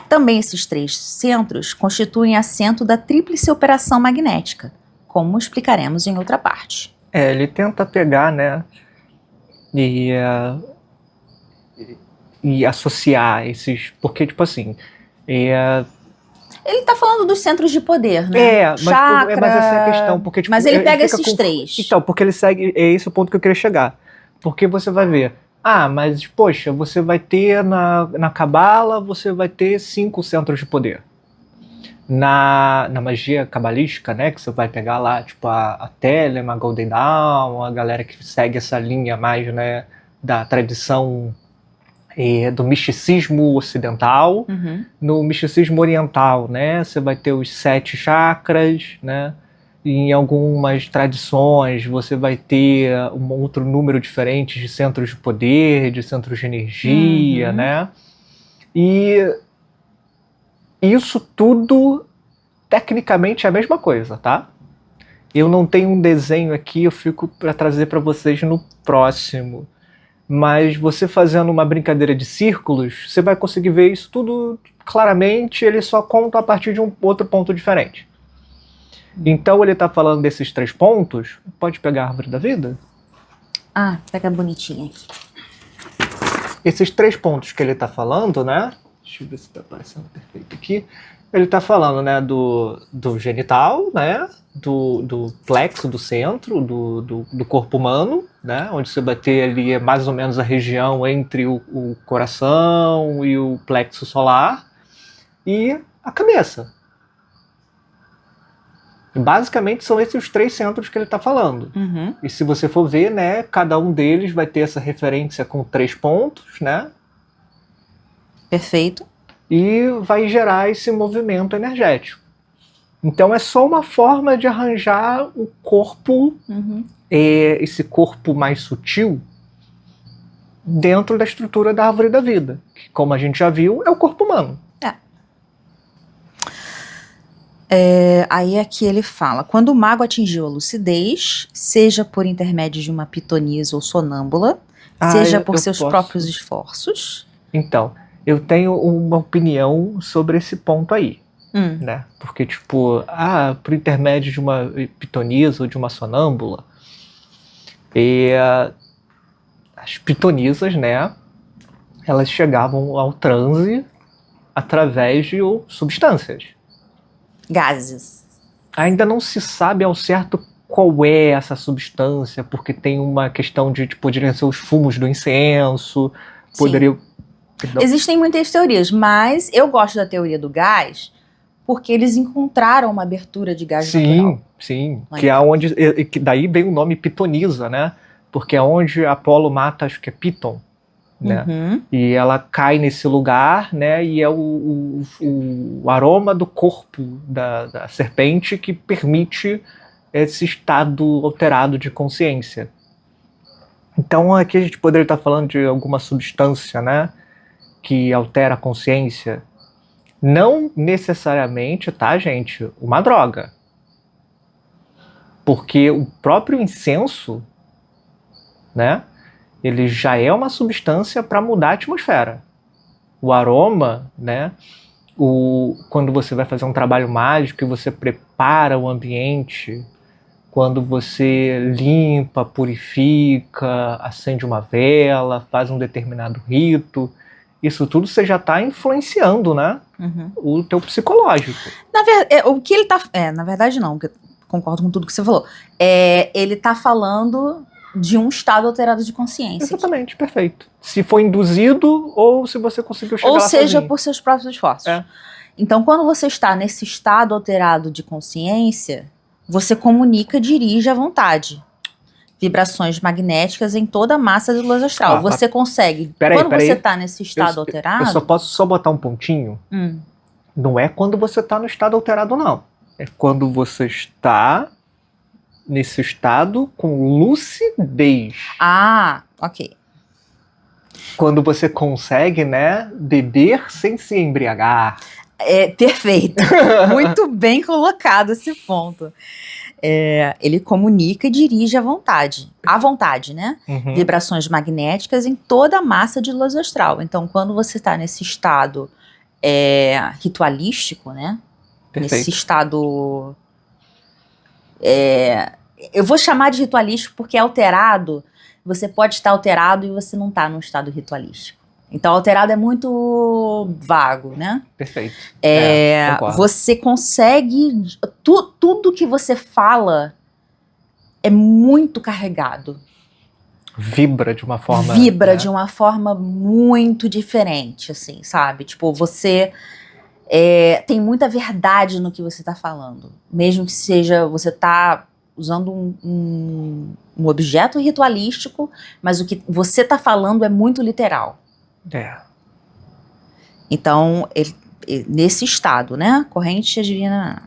Também esses 3 centros constituem assento da tríplice operação magnética, como explicaremos em outra parte. Ele tenta pegar, né, e associar esses, porque tipo assim, ele tá falando dos centros de poder, né? Chakra, mas essa é a questão, porque tipo, mas ele pega esses 3. Então, porque ele segue, é esse o ponto que eu queria chegar. Porque você vai ver, mas poxa, você vai ter na Cabala, você vai ter 5 centros de poder. Na magia cabalística, né, que você vai pegar lá, tipo, a Telema, a Golden Dawn, a galera que segue essa linha mais, né, da tradição do misticismo ocidental. No misticismo oriental, né, você vai ter os 7 chakras, né, e em algumas tradições você vai ter um outro número diferente de centros de poder, de centros de energia, né, e isso tudo, tecnicamente, é a mesma coisa, tá? Eu não tenho um desenho aqui, eu fico para trazer para vocês no próximo. Mas você fazendo uma brincadeira de círculos, você vai conseguir ver isso tudo claramente, ele só conta a partir de um outro ponto diferente. Então ele está falando desses 3 pontos. Pode pegar a árvore da vida? Ah, pega bonitinha aqui. Esses 3 pontos que ele está falando, né? Deixa eu ver se está aparecendo perfeito aqui. Ele está falando, né, do genital, né, do plexo do centro, do corpo humano, né, onde você vai ter ali mais ou menos a região entre o coração e o plexo solar, e a cabeça. Basicamente são esses os 3 centros que ele está falando. E se você for ver, né, cada um deles vai ter essa referência com 3 pontos, né? Perfeito. E vai gerar esse movimento energético. Então é só uma forma de arranjar o corpo, esse corpo mais sutil, dentro da estrutura da árvore da vida, que, como a gente já viu, é o corpo humano. Aí aqui ele fala: quando o mago atingiu a lucidez, seja por intermédio de uma pitonisa ou sonâmbula, seja por seus próprios esforços. Então, eu tenho uma opinião sobre esse ponto aí, né? Porque, tipo, por intermédio de uma pitonisa ou de uma sonâmbula, as pitonisas, né, elas chegavam ao transe através de substâncias. Gases. Ainda não se sabe ao certo qual é essa substância, porque tem uma questão de, tipo, poderiam ser os fumos do incenso, poderiam... Existem muitas teorias, mas eu gosto da teoria do gás porque eles encontraram uma abertura de gás natural. Sim, que é onde, que daí vem o nome pitonisa, né? Porque é onde Apolo mata, acho que é Piton, né? E ela cai nesse lugar, né? E é o aroma do corpo da serpente que permite esse estado alterado de consciência. Então aqui a gente poderia estar falando de alguma substância, né, que altera a consciência. Não necessariamente, tá, gente, uma droga. Porque o próprio incenso, né, ele já é uma substância para mudar a atmosfera. O aroma, né, quando você vai fazer um trabalho mágico e você prepara o ambiente, quando você limpa, purifica, acende uma vela, faz um determinado rito, isso tudo você já está influenciando, né, o teu psicológico. O que ele tá... na verdade não, concordo com tudo que você falou. Ele tá falando de um estado alterado de consciência. Exatamente, perfeito. Se foi induzido ou se você conseguiu chegar lá sozinho. Ou seja, por seus próprios esforços. Então, quando você está nesse estado alterado de consciência, você comunica, dirige à vontade. Vibrações magnéticas em toda a massa da luz astral. Você consegue... Quando você está nesse estado alterado... Eu só posso botar um pontinho? Não é quando você está no estado alterado, não. É quando você está nesse estado com lucidez. Ok. Quando você consegue, né, beber sem se embriagar. Perfeito. Muito bem colocado esse ponto. Ele comunica e dirige à vontade, né? Vibrações magnéticas em toda a massa de luz astral. Então, quando você está nesse estado ritualístico, né? Perfeito. Nesse estado... eu vou chamar de ritualístico porque é alterado. Você pode estar alterado e você não está num estado ritualístico. Então, alterado é muito vago, né? Perfeito. Você consegue... Tudo que você fala é muito carregado. Vibra de uma forma... de uma forma muito diferente, assim, sabe? Tipo, você... Tem muita verdade no que você está falando. Mesmo que seja, você está usando um objeto ritualístico, mas o que você está falando é muito literal. Então, nesse estado, né? Corrente divina.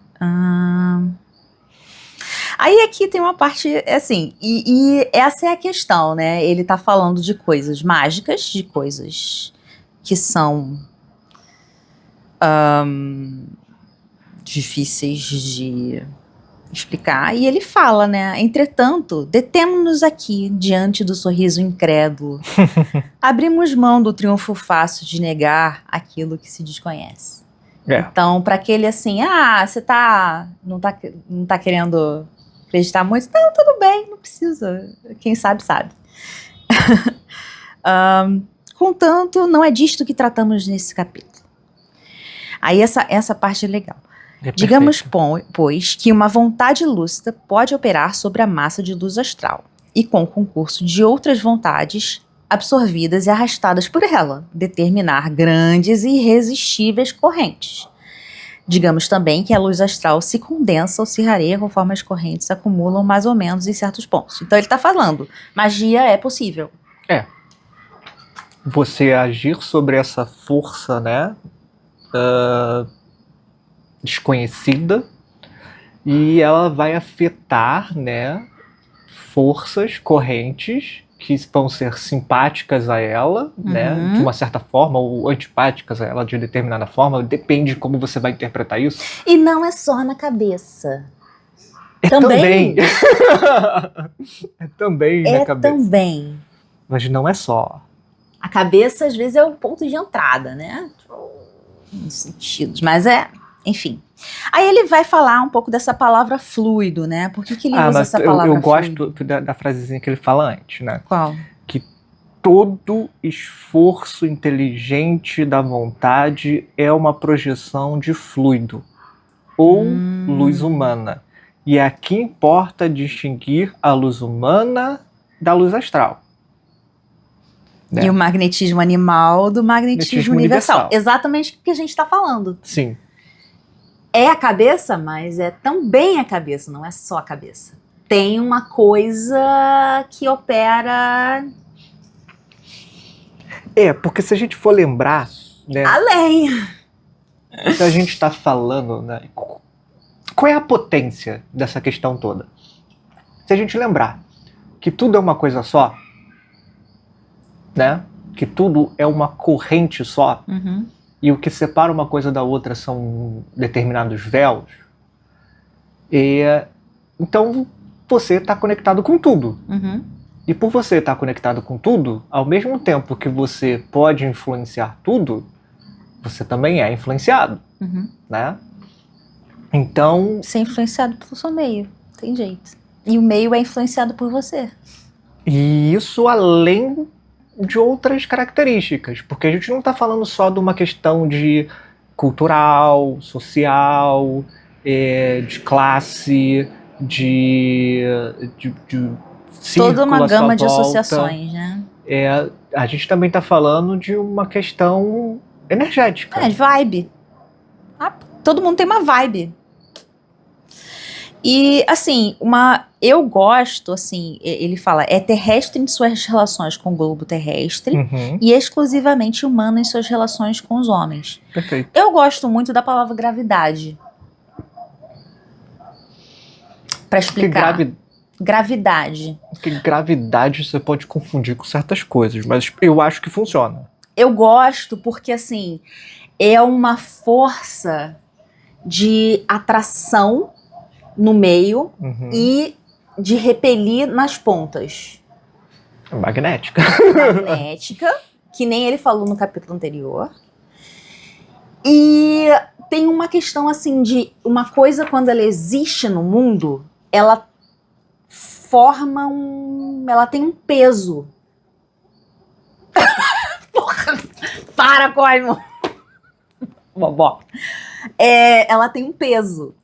Aí aqui tem uma parte, assim, e essa é a questão, né? Ele tá falando de coisas mágicas, de coisas que são difíceis de explicar, e ele fala, né? Entretanto, detemo-nos aqui diante do sorriso incrédulo. Abrimos mão do triunfo fácil de negar aquilo que se desconhece. Então, para aquele assim, você não tá querendo acreditar muito? Não, tudo bem, não precisa. Quem sabe, sabe. Contanto, não é disto que tratamos nesse capítulo. Aí essa parte é legal. Digamos, pois, que uma vontade lúcida pode operar sobre a massa de luz astral e, com o concurso de outras vontades absorvidas e arrastadas por ela, determinar grandes e irresistíveis correntes. Digamos também que a luz astral se condensa ou se rareia conforme as correntes se acumulam mais ou menos em certos pontos. Então ele está falando, magia é possível. Você agir sobre essa força, né, desconhecida, e ela vai afetar, né, forças, correntes que vão ser simpáticas a ela, né, de uma certa forma, ou antipáticas a ela de determinada forma, depende de como você vai interpretar isso. E não é só na cabeça. Também. É também na cabeça. Também. Mas não é só. A cabeça, às vezes, é o ponto de entrada, né? Nos sentidos, mas enfim. Aí ele vai falar um pouco dessa palavra fluido, né? Por que ele usa essa palavra eu gosto da frasezinha que ele fala antes, né? Qual? Que todo esforço inteligente da vontade é uma projeção de fluido ou luz humana. E aqui importa distinguir a luz humana da luz astral. E o magnetismo animal do magnetismo universal. Exatamente o que a gente está falando. Sim. É a cabeça, mas é também a cabeça, não é só a cabeça. Tem uma coisa que opera... porque se a gente for lembrar... né, além! Se a gente está falando... né, qual é a potência dessa questão toda? Se a gente lembrar que tudo é uma coisa só, né? Que tudo é uma corrente só, e o que separa uma coisa da outra são determinados véus, então você está conectado com tudo. E por você estar conectado com tudo, ao mesmo tempo que você pode influenciar tudo, você também é influenciado, né? Então... Você é influenciado pelo seu meio, tem jeito. E o meio é influenciado por você. E isso além de outras características, porque a gente não está falando só de uma questão de cultural, social, de classe, de círculo, toda uma gama de volta. associações, né? A gente também está falando de uma questão energética. De vibe. Todo mundo tem uma vibe. E, assim, eu gosto, assim, ele fala, é terrestre em suas relações com o globo terrestre e exclusivamente humano em suas relações com os homens. Perfeito. Eu gosto muito da palavra gravidade. Para explicar. Gravidade. Porque gravidade você pode confundir com certas coisas, mas eu acho que funciona. Eu gosto porque, assim, é uma força de atração no meio e de repelir nas pontas. Magnética. Magnética, que nem ele falou no capítulo anterior. E tem uma questão assim de uma coisa quando ela existe no mundo, ela forma ela tem um peso. Porra, para, Cosmo! Bobó. Ela tem um peso.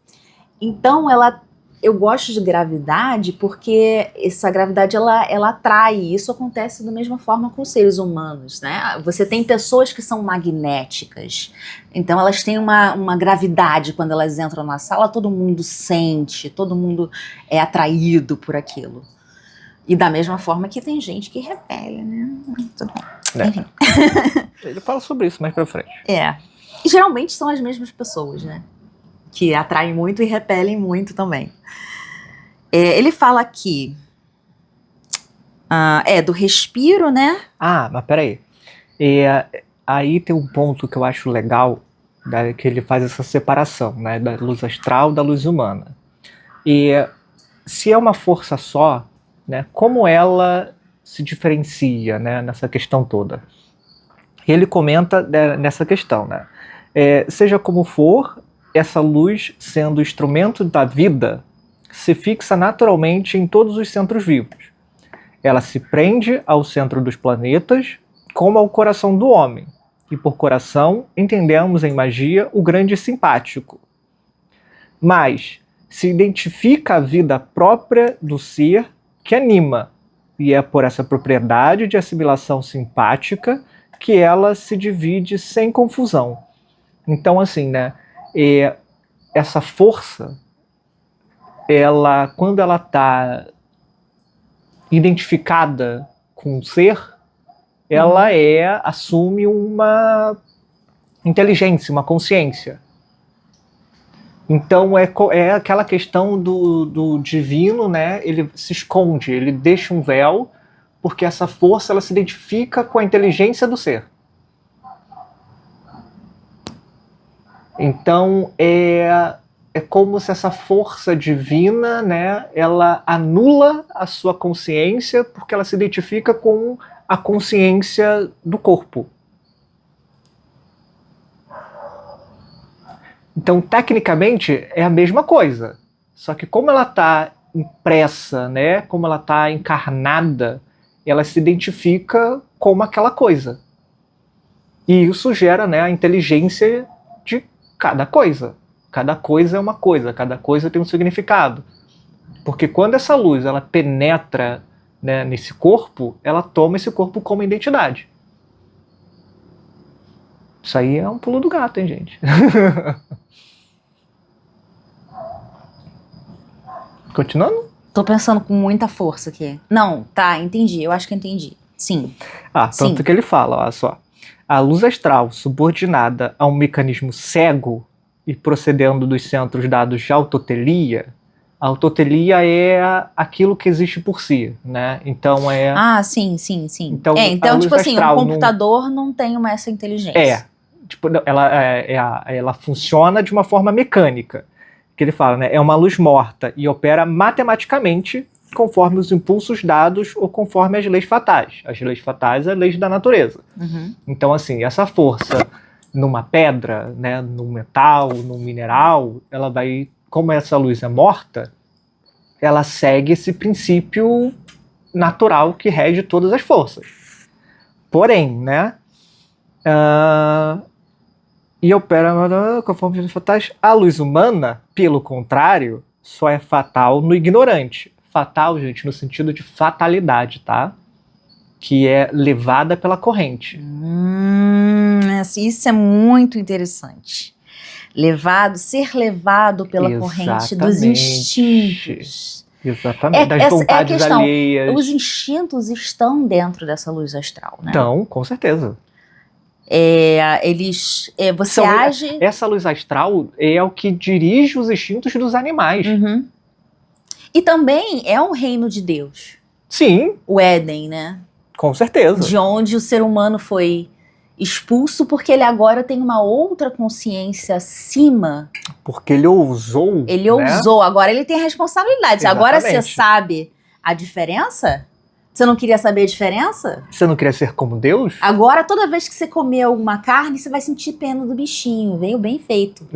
Então, ela eu gosto de gravidade porque essa gravidade, ela atrai. Isso acontece da mesma forma com os seres humanos, né? Você tem pessoas que são magnéticas, então elas têm uma gravidade. Quando elas entram na sala, todo mundo sente, todo mundo é atraído por aquilo. E da mesma forma que tem gente que repele, né? Tudo bem. Enfim. Ele fala sobre isso mais pra frente. E geralmente são as mesmas pessoas, né? Que atraem muito e repelem muito também. Ele fala aqui do respiro, né? Mas peraí. Aí tem um ponto que eu acho legal, né, que ele faz essa separação, né, da luz astral da luz humana. E se é uma força só, né, como ela se diferencia, né, nessa questão toda? E ele comenta nessa questão, né? Seja como for, essa luz, sendo instrumento da vida, se fixa naturalmente em todos os centros vivos. Ela se prende ao centro dos planetas, como ao coração do homem. E por coração, entendemos em magia o grande simpático. Mas se identifica a vida própria do ser que anima, e é por essa propriedade de assimilação simpática que ela se divide sem confusão. Então, assim, né, essa força, quando ela está identificada com o ser, ela assume uma inteligência, uma consciência. Então é aquela questão do divino, né? Ele se esconde, ele deixa um véu, porque essa força ela se identifica com a inteligência do ser. Então é como se essa força divina, né, ela anula a sua consciência porque ela se identifica com a consciência do corpo. Então, tecnicamente, é a mesma coisa. Só que como ela está impressa, né, como ela está encarnada, ela se identifica como aquela coisa. E isso gera, né, a inteligência de cada coisa. Cada coisa é uma coisa, cada coisa tem um significado. Porque quando essa luz ela penetra, né, nesse corpo, ela toma esse corpo como identidade. Isso aí é um pulo do gato, hein, gente? Continuando? Tô pensando com muita força aqui. Não, tá, entendi. Eu acho que entendi. Sim. Tanto que ele fala, olha só. A luz astral subordinada a um mecanismo cego e procedendo dos centros dados de autotelia, a autotelia é aquilo que existe por si, né? Então sim. Então, tipo assim, um computador não tem essa inteligência. Tipo, ela funciona de uma forma mecânica. Que ele fala, né? É uma luz morta e opera matematicamente conforme os impulsos dados ou conforme as leis fatais. As leis fatais são as leis da natureza. Uhum. Então, assim, essa força numa pedra, né, num metal, num mineral, ela vai, como essa luz é morta, ela segue esse princípio natural que rege todas as forças. Porém, né, e opera conforme as leis fatais, a luz humana, pelo contrário, só é fatal no ignorante. Fatal, gente, no sentido de fatalidade, tá? Que é levada pela corrente. Isso é muito interessante. Ser levado pela corrente dos instintos. Exatamente, das vontades alheias. Os instintos estão dentro dessa luz astral, né? Então, com certeza. Você age... Essa luz astral é o que dirige os instintos dos animais. Uhum. E também é um reino de Deus. Sim. O Éden, né? Com certeza. De onde o ser humano foi expulso, porque ele agora tem uma outra consciência acima. Porque ele ousou. Ele ousou, agora ele tem responsabilidade. Exatamente. Agora você sabe a diferença? Você não queria saber a diferença? Você não queria ser como Deus? Agora, toda vez que você comer alguma carne, você vai sentir pena do bichinho. Veio bem feito.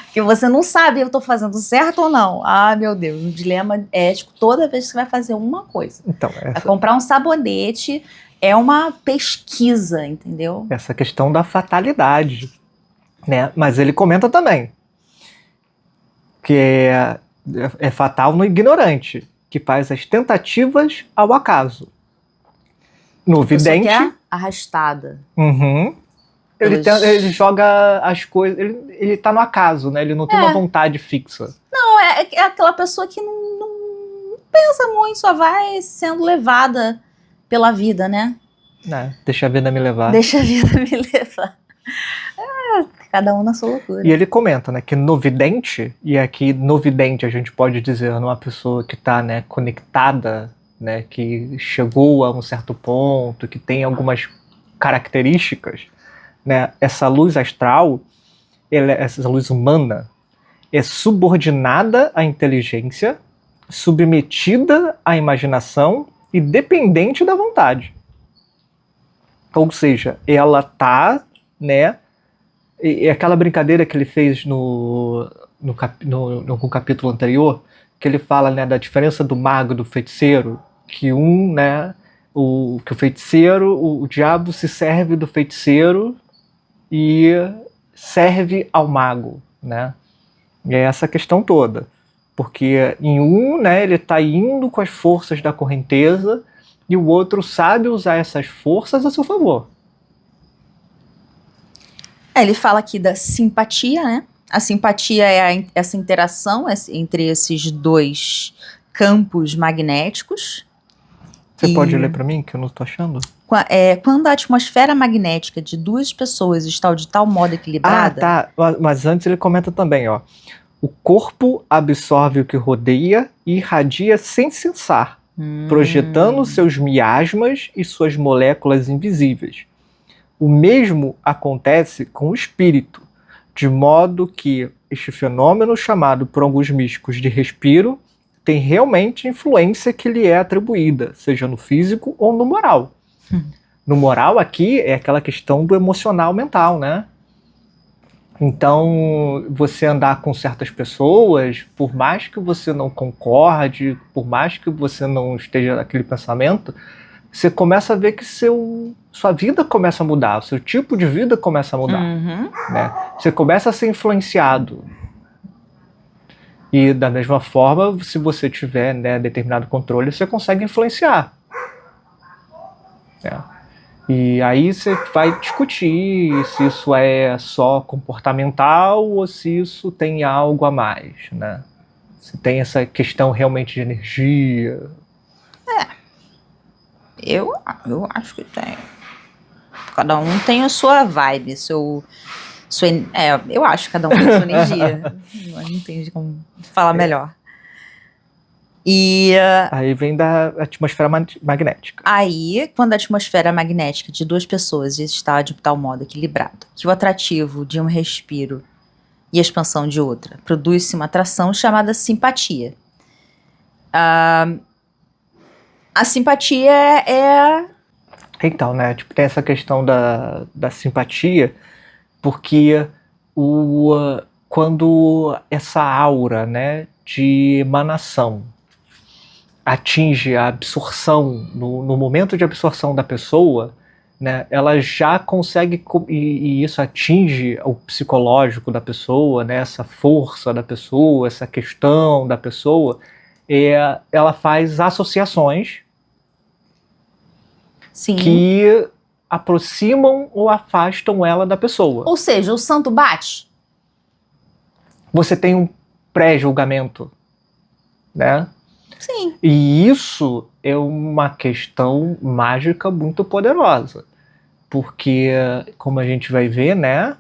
Porque você não sabe eu tô fazendo certo ou não. Ah, meu Deus, um dilema ético toda vez que você vai fazer uma coisa. Então, vai comprar um sabonete, é uma pesquisa, entendeu? Essa questão da fatalidade, né? Mas ele comenta também. que é fatal no ignorante, que faz as tentativas ao acaso. No vidente... Que é arrastada. Uhum. Ele joga as coisas... Ele tá no acaso, né? Ele não tem uma vontade fixa. Não, é aquela pessoa que não pensa muito, só vai sendo levada pela vida, né? Deixa a vida me levar. Deixa a vida me levar. Cada um na sua loucura. E ele comenta, né, que no vidente, e aqui no vidente a gente pode dizer numa pessoa que está, né, conectada, né, que chegou a um certo ponto, que tem algumas características, né, essa luz astral, essa luz humana, é subordinada à inteligência, submetida à imaginação e dependente da vontade. Ou seja, ela tá, né, e aquela brincadeira que ele fez no capítulo anterior, que ele fala, né, da diferença do mago e do feiticeiro, que né, que o feiticeiro, o diabo se serve do feiticeiro e serve ao mago, né? E é essa questão toda. Porque em né, ele está indo com as forças da correnteza e o outro sabe usar essas forças a seu favor. Ele fala aqui da simpatia, né? A simpatia é essa interação entre esses dois campos magnéticos. Você pode ler para mim, que eu não estou achando? Quando a atmosfera magnética de duas pessoas está de tal modo equilibrada... Ah, tá. Mas antes ele comenta também, ó. O corpo absorve o que rodeia e irradia sem cessar, projetando seus miasmas e suas moléculas invisíveis. O mesmo acontece com o espírito, de modo que este fenômeno, chamado por alguns místicos de respiro, tem realmente influência que lhe é atribuída, seja no físico ou no moral. No moral aqui é aquela questão do emocional mental, né? Então, você andar com certas pessoas, por mais que você não concorde, por mais que você não esteja naquele pensamento, você começa a ver que sua vida começa a mudar, o seu tipo de vida começa a mudar. Né? Você começa a ser influenciado. E da mesma forma, se você tiver, né, determinado controle, você consegue influenciar. E aí você vai discutir se isso é só comportamental ou se isso tem algo a mais, né? Se tem essa questão realmente de energia. Eu acho que tem. Cada um tem a sua vibe, eu acho que cada um tem a sua energia. Eu não entendi como falar melhor. E aí vem da atmosfera magnética. Aí, quando a atmosfera magnética de duas pessoas está de tal modo equilibrado que o atrativo de um respiro e a expansão de outra produz-se uma atração chamada simpatia. A simpatia é... Então, né, tipo, tem essa questão da simpatia, porque quando essa aura, né, de emanação atinge a absorção, no momento de absorção da pessoa, né, ela já consegue, e isso atinge o psicológico da pessoa, né, essa força da pessoa, essa questão da pessoa, ela faz associações que aproximam ou afastam ela da pessoa. Ou seja, o santo bate. Você tem um pré-julgamento, né? Sim. E isso é uma questão mágica muito poderosa. Porque, como a gente vai ver, né?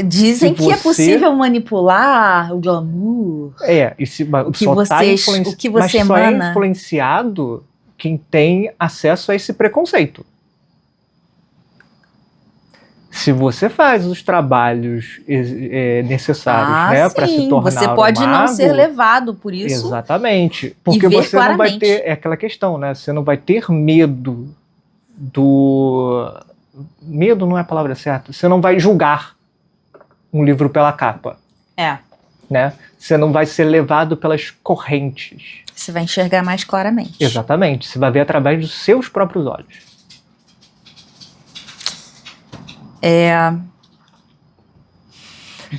Dizem que é possível manipular o glamour. E o que você emana. Só é influenciado quem tem acesso a esse preconceito. Se você faz os trabalhos necessários, né, para se tornar você pode mago, não ser levado por isso. Exatamente. Porque você claramente não vai ter... É aquela questão, né? Você não vai ter medo do... Medo não é a palavra certa. Você não vai julgar um livro pela capa. Né? Você não vai ser levado pelas correntes. Você vai enxergar mais claramente. Exatamente. Você vai ver através dos seus próprios olhos.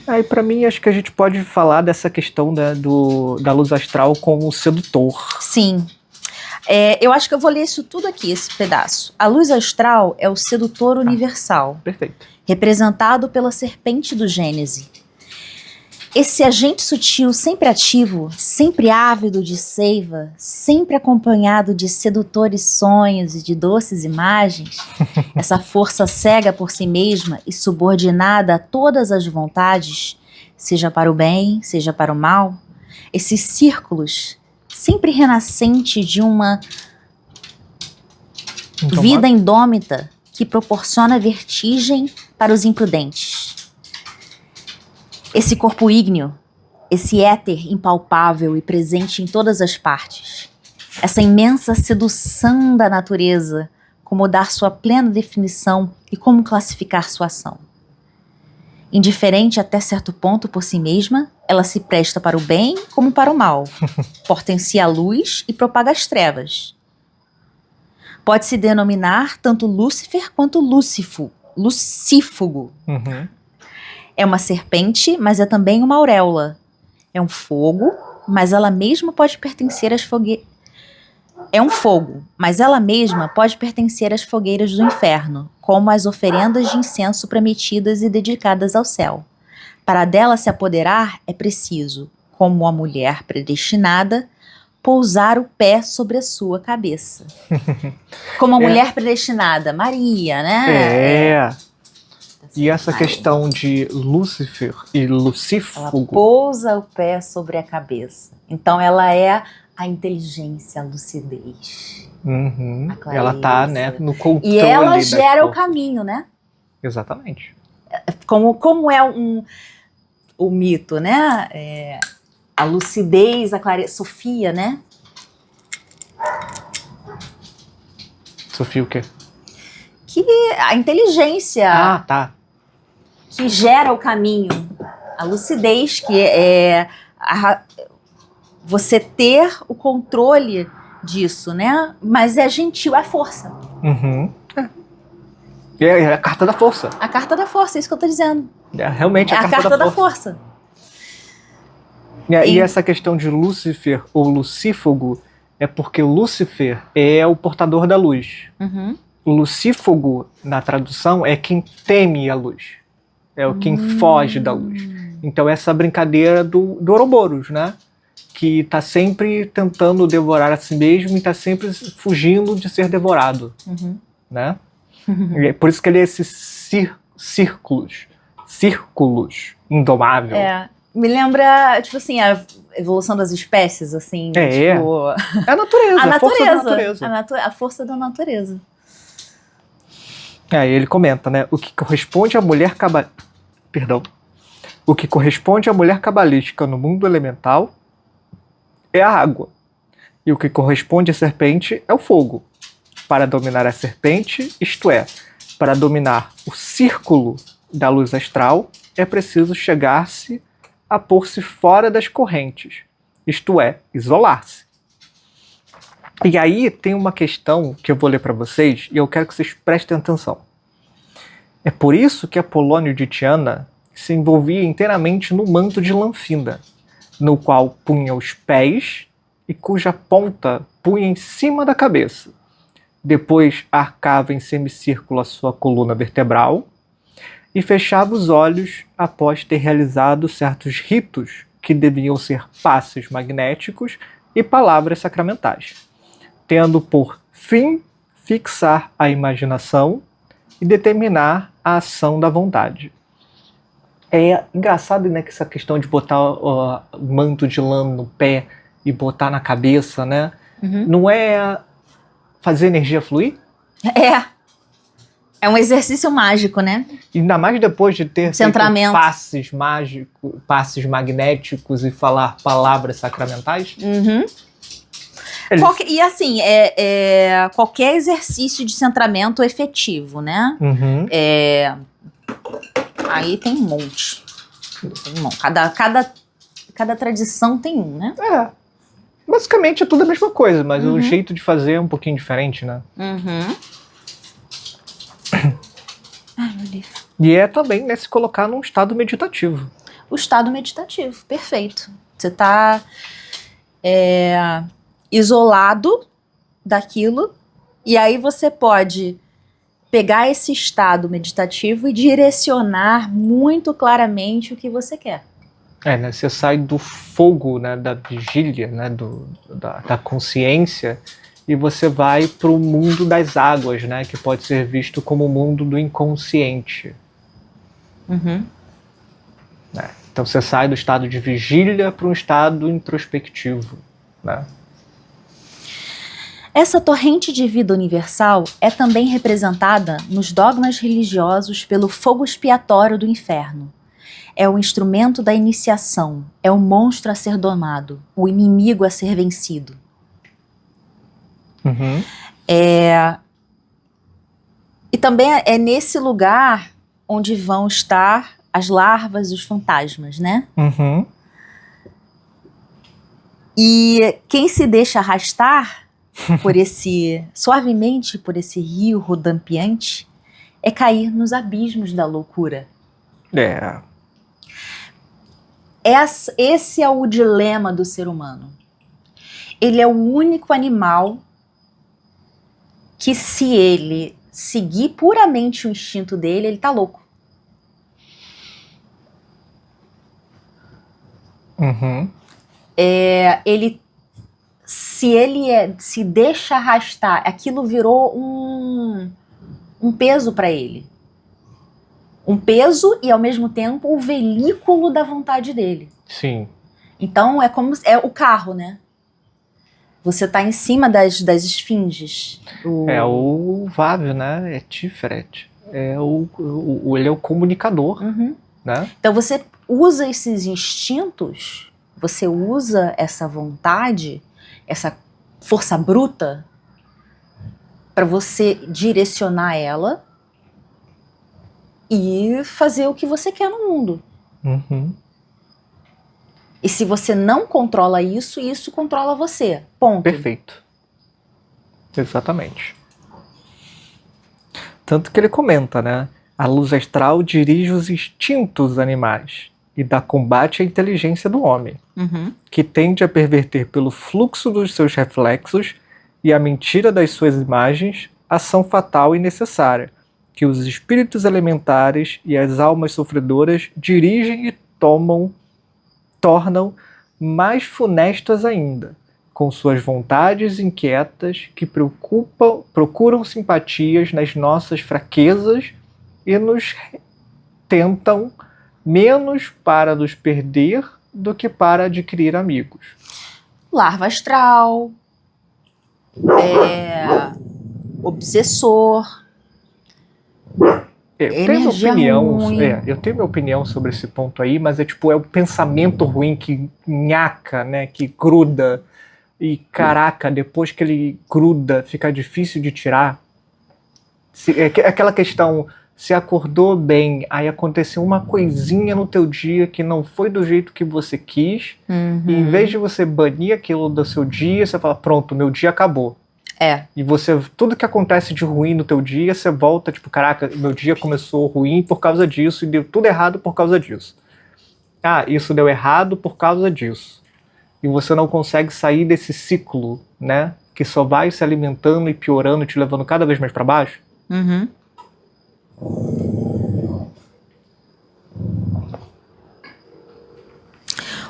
Aí, pra mim, acho que a gente pode falar dessa questão, né, da luz astral como sedutor. Sim. Eu acho que eu vou ler isso tudo aqui, esse pedaço. A luz astral é o sedutor universal. Perfeito. Representado pela serpente do Gênese. Esse agente sutil, sempre ativo, sempre ávido de seiva, sempre acompanhado de sedutores sonhos e de doces imagens, essa força cega por si mesma e subordinada a todas as vontades, seja para o bem, seja para o mal, esses círculos, sempre renascente de uma vida indômita que proporciona vertigem para os imprudentes. Esse corpo ígneo, esse éter impalpável e presente em todas as partes, essa imensa sedução da natureza, como dar sua plena definição e como classificar sua ação. Indiferente até certo ponto por si mesma, ela se presta para o bem como para o mal, portencia à luz e propaga as trevas. Pode-se denominar tanto Lúcifer quanto lucífugo. Uhum. É uma serpente, mas é também uma auréola. É um fogo, mas ela mesma pode pertencer às fogueiras. É um fogo, mas ela mesma pode pertencer às fogueiras do inferno, como as oferendas de incenso prometidas e dedicadas ao céu. Para dela se apoderar, é preciso, como a mulher predestinada, pousar o pé sobre a sua cabeça. Como a mulher predestinada, Maria, né? E essa questão de Lúcifer e Lucífugo... Ela pousa o pé sobre a cabeça. Então ela é a inteligência, a lucidez. Uhum. A clareza. Ela tá, né, no controle. E ela gera o caminho, né? Exatamente. Como é o mito, né? A lucidez, a clareza. Sofia, né? Sofia o quê? Que a inteligência... Ah, tá. Que gera o caminho. A lucidez, que você ter o controle disso, né? Mas é gentil, é força. Uhum. É a carta da força. A carta da força, é isso que eu tô dizendo. É realmente a carta da força. E essa questão de Lúcifer ou Lucífugo é porque Lúcifer é o portador da luz. Uhum. O Lucífugo, na tradução, é quem teme a luz. É quem foge da luz. Então essa brincadeira do Ouroboros, né? Que está sempre tentando devorar a si mesmo e está sempre fugindo de ser devorado. Uhum. Né? É por isso que ele é esses círculos indomável. Me lembra, tipo assim, a evolução das espécies, assim. Tipo... É a natureza, a força da natureza. A força da natureza. Aí ele comenta, né? O que corresponde à mulher O que corresponde à mulher cabalística no mundo elemental é a água. E o que corresponde à serpente é o fogo. Para dominar a serpente, isto é, para dominar o círculo da luz astral, é preciso chegar-se a pôr-se fora das correntes, isto é, isolar-se. E aí tem uma questão que eu vou ler para vocês e eu quero que vocês prestem atenção. É por isso que Apolônio de Tiana se envolvia inteiramente no manto de lã fina, no qual punha os pés e cuja ponta punha em cima da cabeça. Depois arcava em semicírculo a sua coluna vertebral e fechava os olhos após ter realizado certos ritos que deviam ser passes magnéticos e palavras sacramentais, tendo por fim fixar a imaginação e determinar a ação da vontade. É engraçado, né, que essa questão de botar o manto de lã no pé e botar na cabeça, né? Uhum. Não é fazer energia fluir? É um exercício mágico, né? E ainda mais depois de ter centramento, passes mágicos, passes magnéticos e falar palavras sacramentais. Uhum. E assim, qualquer exercício de centramento efetivo, né? Uhum. Aí tem um monte. Cada tradição tem um, né? Basicamente é tudo a mesma coisa, mas o jeito de fazer é um pouquinho diferente, né? Uhum. Ai, meu Deus. E é também, né, se colocar num estado meditativo. o estado meditativo, perfeito. Você está isolado daquilo, e aí você pode pegar esse estado meditativo e direcionar muito claramente o que você quer. Né, você sai do fogo, né, da vigília, né, da consciência, e você vai para o mundo das águas, né, que pode ser visto como o mundo do inconsciente. Uhum. Então você sai do estado de vigília para um estado introspectivo, né? Essa torrente de vida universal é também representada nos dogmas religiosos pelo fogo expiatório do inferno. É o instrumento da iniciação, é o monstro a ser domado, o inimigo a ser vencido. Uhum. E também é nesse lugar onde vão estar as larvas e os fantasmas, né? Uhum. E quem se deixa arrastar suavemente por esse rio rodampiante é cair nos abismos da loucura. Esse é o dilema do ser humano. Ele é o único animal que, se ele seguir puramente o instinto dele, ele tá louco. Uhum. Se ele se deixa arrastar, aquilo virou um peso para ele. Um peso e, ao mesmo tempo, o veículo da vontade dele. Sim. Então, é como o carro, né? Você tá em cima das esfinges. O Vav, né? É Tiferet. Ele é o comunicador. Uhum. Né? Então, você usa esses instintos, você usa essa vontade, essa força bruta, para você direcionar ela e fazer o que você quer no mundo. Uhum. E se você não controla isso, isso controla você. Ponto. Perfeito. Exatamente. Tanto que ele comenta, né? A luz astral dirige os instintos animais e dá combate à inteligência do homem, que tende a perverter pelo fluxo dos seus reflexos e a mentira das suas imagens, ação fatal e necessária, que os espíritos elementares e as almas sofredoras dirigem e tornam mais funestas ainda, com suas vontades inquietas que procuram simpatias nas nossas fraquezas e nos tentam menos para nos perder do que para adquirir amigos. Larva astral, obsessor, Eu tenho minha opinião sobre esse ponto aí, mas é o pensamento ruim que nhaca, né, que gruda. E caraca, depois que ele gruda, fica difícil de tirar. Aquela questão, se acordou bem, aí aconteceu uma coisinha no teu dia que não foi do jeito que você quis, e em vez de você banir aquilo do seu dia, você fala, pronto, meu dia acabou. E tudo que acontece de ruim no teu dia, você volta, caraca, meu dia começou ruim por causa disso, e deu tudo errado por causa disso. Ah, isso deu errado por causa disso. E você não consegue sair desse ciclo, né? Que só vai se alimentando e piorando, te levando cada vez mais para baixo.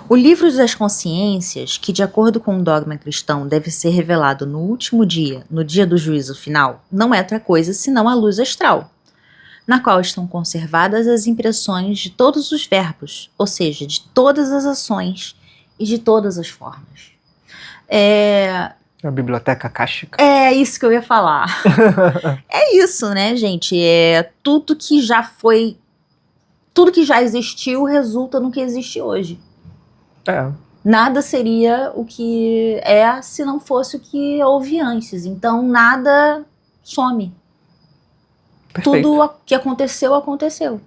O livro das consciências, que de acordo com o dogma cristão deve ser revelado no último dia, no dia do juízo final, não é outra coisa senão a luz astral, na qual estão conservadas as impressões de todos os verbos, ou seja, de todas as ações e de todas as formas. A biblioteca akáshica. É isso que eu ia falar. É isso, né, gente? Tudo que já foi, tudo que já existiu resulta no que existe hoje. Nada seria o que é se não fosse o que houve antes. Então nada some. Perfeito. Tudo o que aconteceu, aconteceu.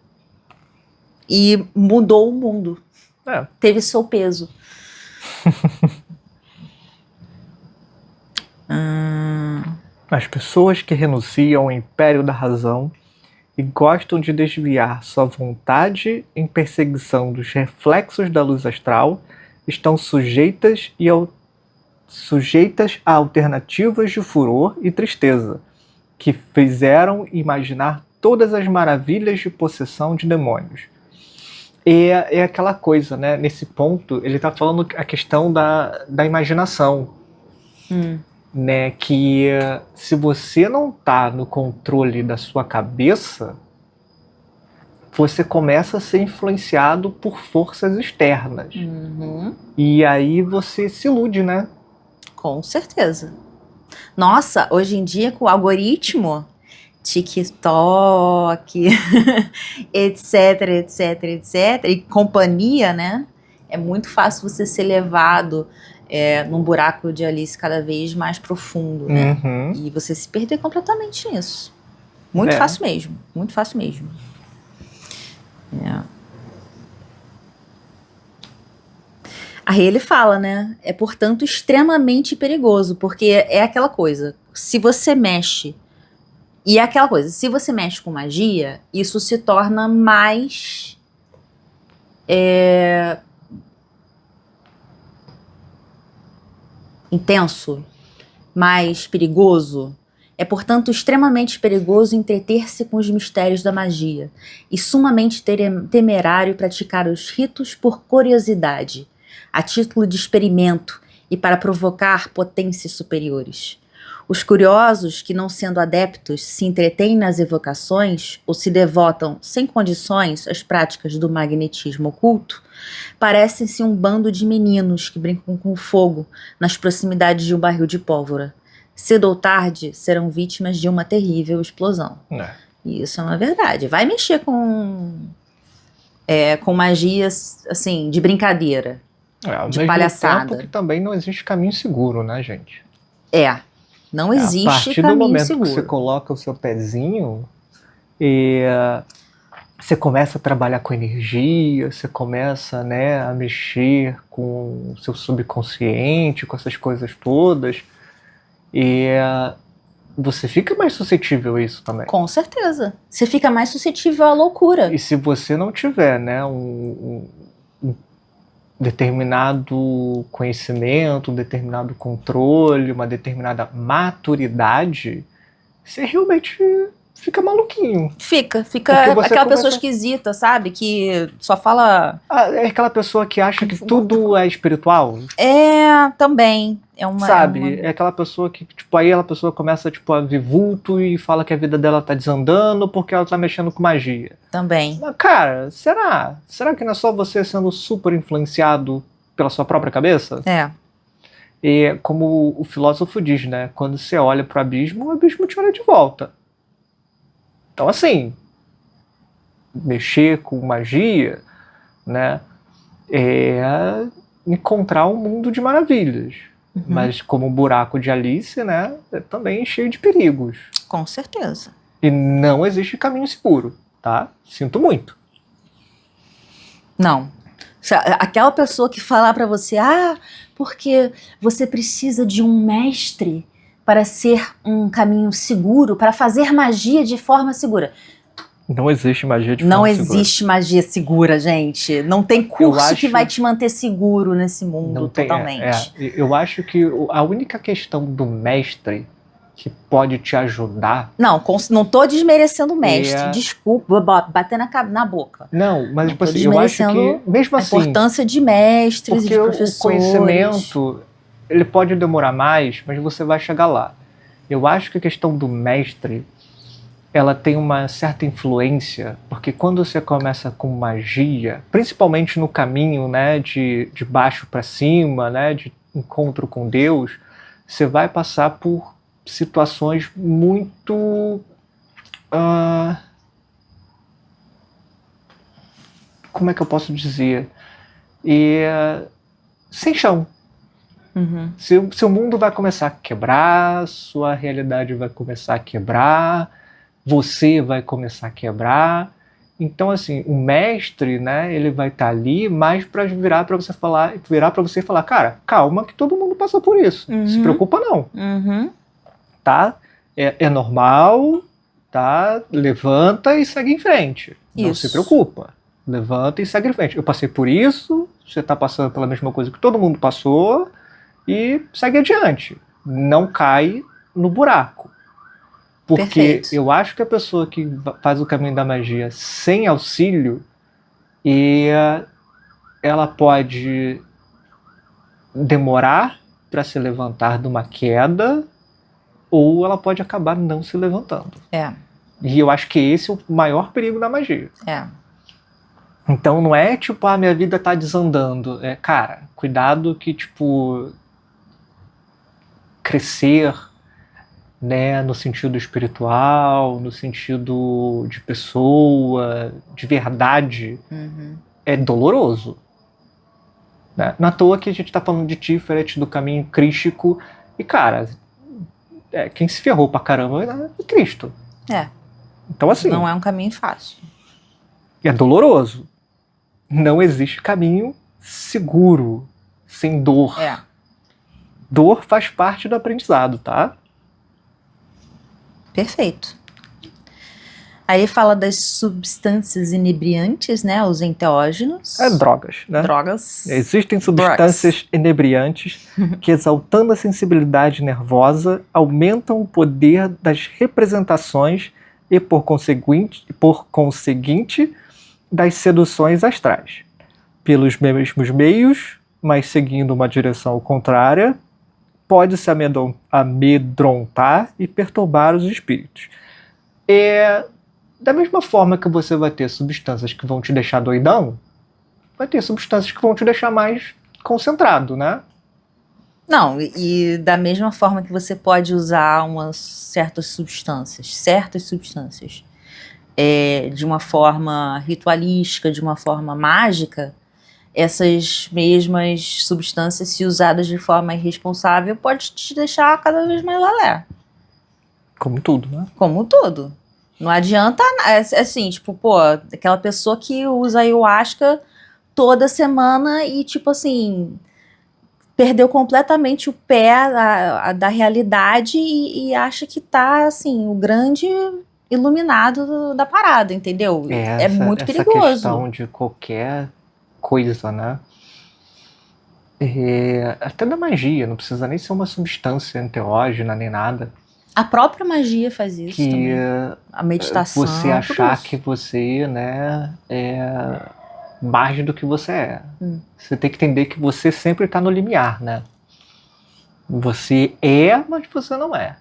E mudou o mundo. Teve seu peso. As pessoas que renunciam ao império da razão e gostam de desviar sua vontade em perseguição dos reflexos da luz astral estão sujeitas a alternativas de furor e tristeza, que fizeram imaginar todas as maravilhas de possessão de demônios. E é aquela coisa, né? Nesse ponto, ele está falando a questão da imaginação. Né? Que se você não está no controle da sua cabeça, você começa a ser influenciado por forças externas. E aí você se ilude, né? Com certeza. Nossa, hoje em dia com o algoritmo, TikTok, etc, etc, etc, e companhia, né? É muito fácil você ser levado num buraco de Alice cada vez mais profundo, né? E você se perder completamente nisso. Muito fácil mesmo, muito fácil mesmo. Aí ele fala, né? É, portanto, extremamente perigoso, porque é aquela coisa, se você mexe, e é aquela coisa, se você mexe com magia, isso se torna mais intenso, mais perigoso. É, portanto, extremamente perigoso entreter-se com os mistérios da magia e sumamente temerário praticar os ritos por curiosidade, a título de experimento e para provocar potências superiores. Os curiosos, que não sendo adeptos, se entretêm nas evocações ou se devotam sem condições às práticas do magnetismo oculto, parecem-se um bando de meninos que brincam com fogo nas proximidades de um barril de pólvora. Cedo ou tarde serão vítimas de uma terrível explosão. E isso é uma verdade. Vai mexer com magia, assim, de brincadeira, de palhaçada. Ao mesmo tempo que também não existe caminho seguro, né, gente? Não existe caminho seguro. A partir do momento que você coloca o seu pezinho e você começa a trabalhar com energia, você começa, né, a mexer com o seu subconsciente, com essas coisas todas, e você fica mais suscetível a isso também. Com certeza. Você fica mais suscetível à loucura. E se você não tiver, né, um determinado conhecimento, um determinado controle, uma determinada maturidade, você realmente fica maluquinho. Fica aquela pessoa esquisita, sabe? Que só fala... é aquela pessoa que acha que tudo é espiritual. Também. Sabe? É aquela pessoa que, tipo, aí a pessoa começa, tipo, a ver vulto e fala que a vida dela tá desandando porque ela tá mexendo com magia. Também. Mas, cara, será? Será que não é só você sendo super influenciado pela sua própria cabeça? E como o filósofo diz, né? Quando você olha pro abismo, o abismo te olha de volta. Então, assim, mexer com magia, né, é encontrar um mundo de maravilhas. Mas como o buraco de Alice, né, é também cheio de perigos. Com certeza. E não existe caminho seguro, tá? Sinto muito. Não. Aquela pessoa que falar pra você, porque você precisa de um mestre para ser um caminho seguro, para fazer magia de forma segura. Não existe magia de forma segura. Não existe magia segura, gente. Não tem curso que vai te manter seguro nesse mundo totalmente. Eu acho que a única questão do mestre que pode te ajudar... Não tô desmerecendo o mestre. Desculpa, vou bater na boca. Não, mas tipo assim, eu acho que mesmo assim... a importância de mestres e de professores. Porque o conhecimento, ele pode demorar mais, mas você vai chegar lá. Eu acho que a questão do mestre, ela tem uma certa influência, porque quando você começa com magia, principalmente no caminho, né, de baixo para cima, né, de encontro com Deus, você vai passar por situações muito... como é que eu posso dizer? Sem chão. Seu mundo vai começar a quebrar, sua realidade vai começar a quebrar, você vai começar a quebrar. Então, assim, o mestre, né, ele vai estar ali mais para virar para você e falar, cara, calma que todo mundo passa por isso. Se preocupa não. Tá? É normal, tá? Levanta e segue em frente. Não Isso. se preocupa. Levanta e segue em frente. Eu passei por isso, você está passando pela mesma coisa que todo mundo passou e segue adiante. Não cai no buraco. Porque Perfeito. eu acho que a pessoa que faz o caminho da magia sem auxílio, e ela pode demorar para se levantar de uma queda, ou ela pode acabar não se levantando. E eu acho que esse é o maior perigo da magia. Então não é tipo, minha vida tá desandando. Cara, cuidado que, tipo, crescer, né, no sentido espiritual, no sentido de pessoa, de verdade, é doloroso. Né? Não é à toa que a gente tá falando de Tiferet, do caminho crístico, e, cara, quem se ferrou pra caramba é Cristo. Então, assim, não é um caminho fácil. É doloroso. Não existe caminho seguro, sem dor. Dor faz parte do aprendizado, tá? Perfeito. Aí ele fala das substâncias inebriantes, né? Os enteógenos. Drogas, né? Drogas. Existem substâncias inebriantes que, exaltando a sensibilidade nervosa, aumentam o poder das representações e, por conseguinte, das seduções astrais. Pelos mesmos meios, mas seguindo uma direção contrária, pode-se amedrontar e perturbar os espíritos. Da mesma forma que você vai ter substâncias que vão te deixar doidão, vai ter substâncias que vão te deixar mais concentrado, né? Não, e da mesma forma que você pode usar certas substâncias, de uma forma ritualística, de uma forma mágica, essas mesmas substâncias, se usadas de forma irresponsável, pode te deixar cada vez mais lelé. Como tudo, né? Como tudo. Não adianta, assim, tipo, aquela pessoa que usa ayahuasca toda semana e, tipo assim, perdeu completamente o pé da realidade e acha que tá, assim, o grande iluminado da parada, entendeu? É muito perigoso. Essa questão de qualquer coisa, né? Até da magia, não precisa nem ser uma substância enteógena nem nada. A própria magia faz isso também. A meditação. Você achar que você, né, é mais do que você é. Você tem que entender que você sempre está no limiar, né? Você mas você não é.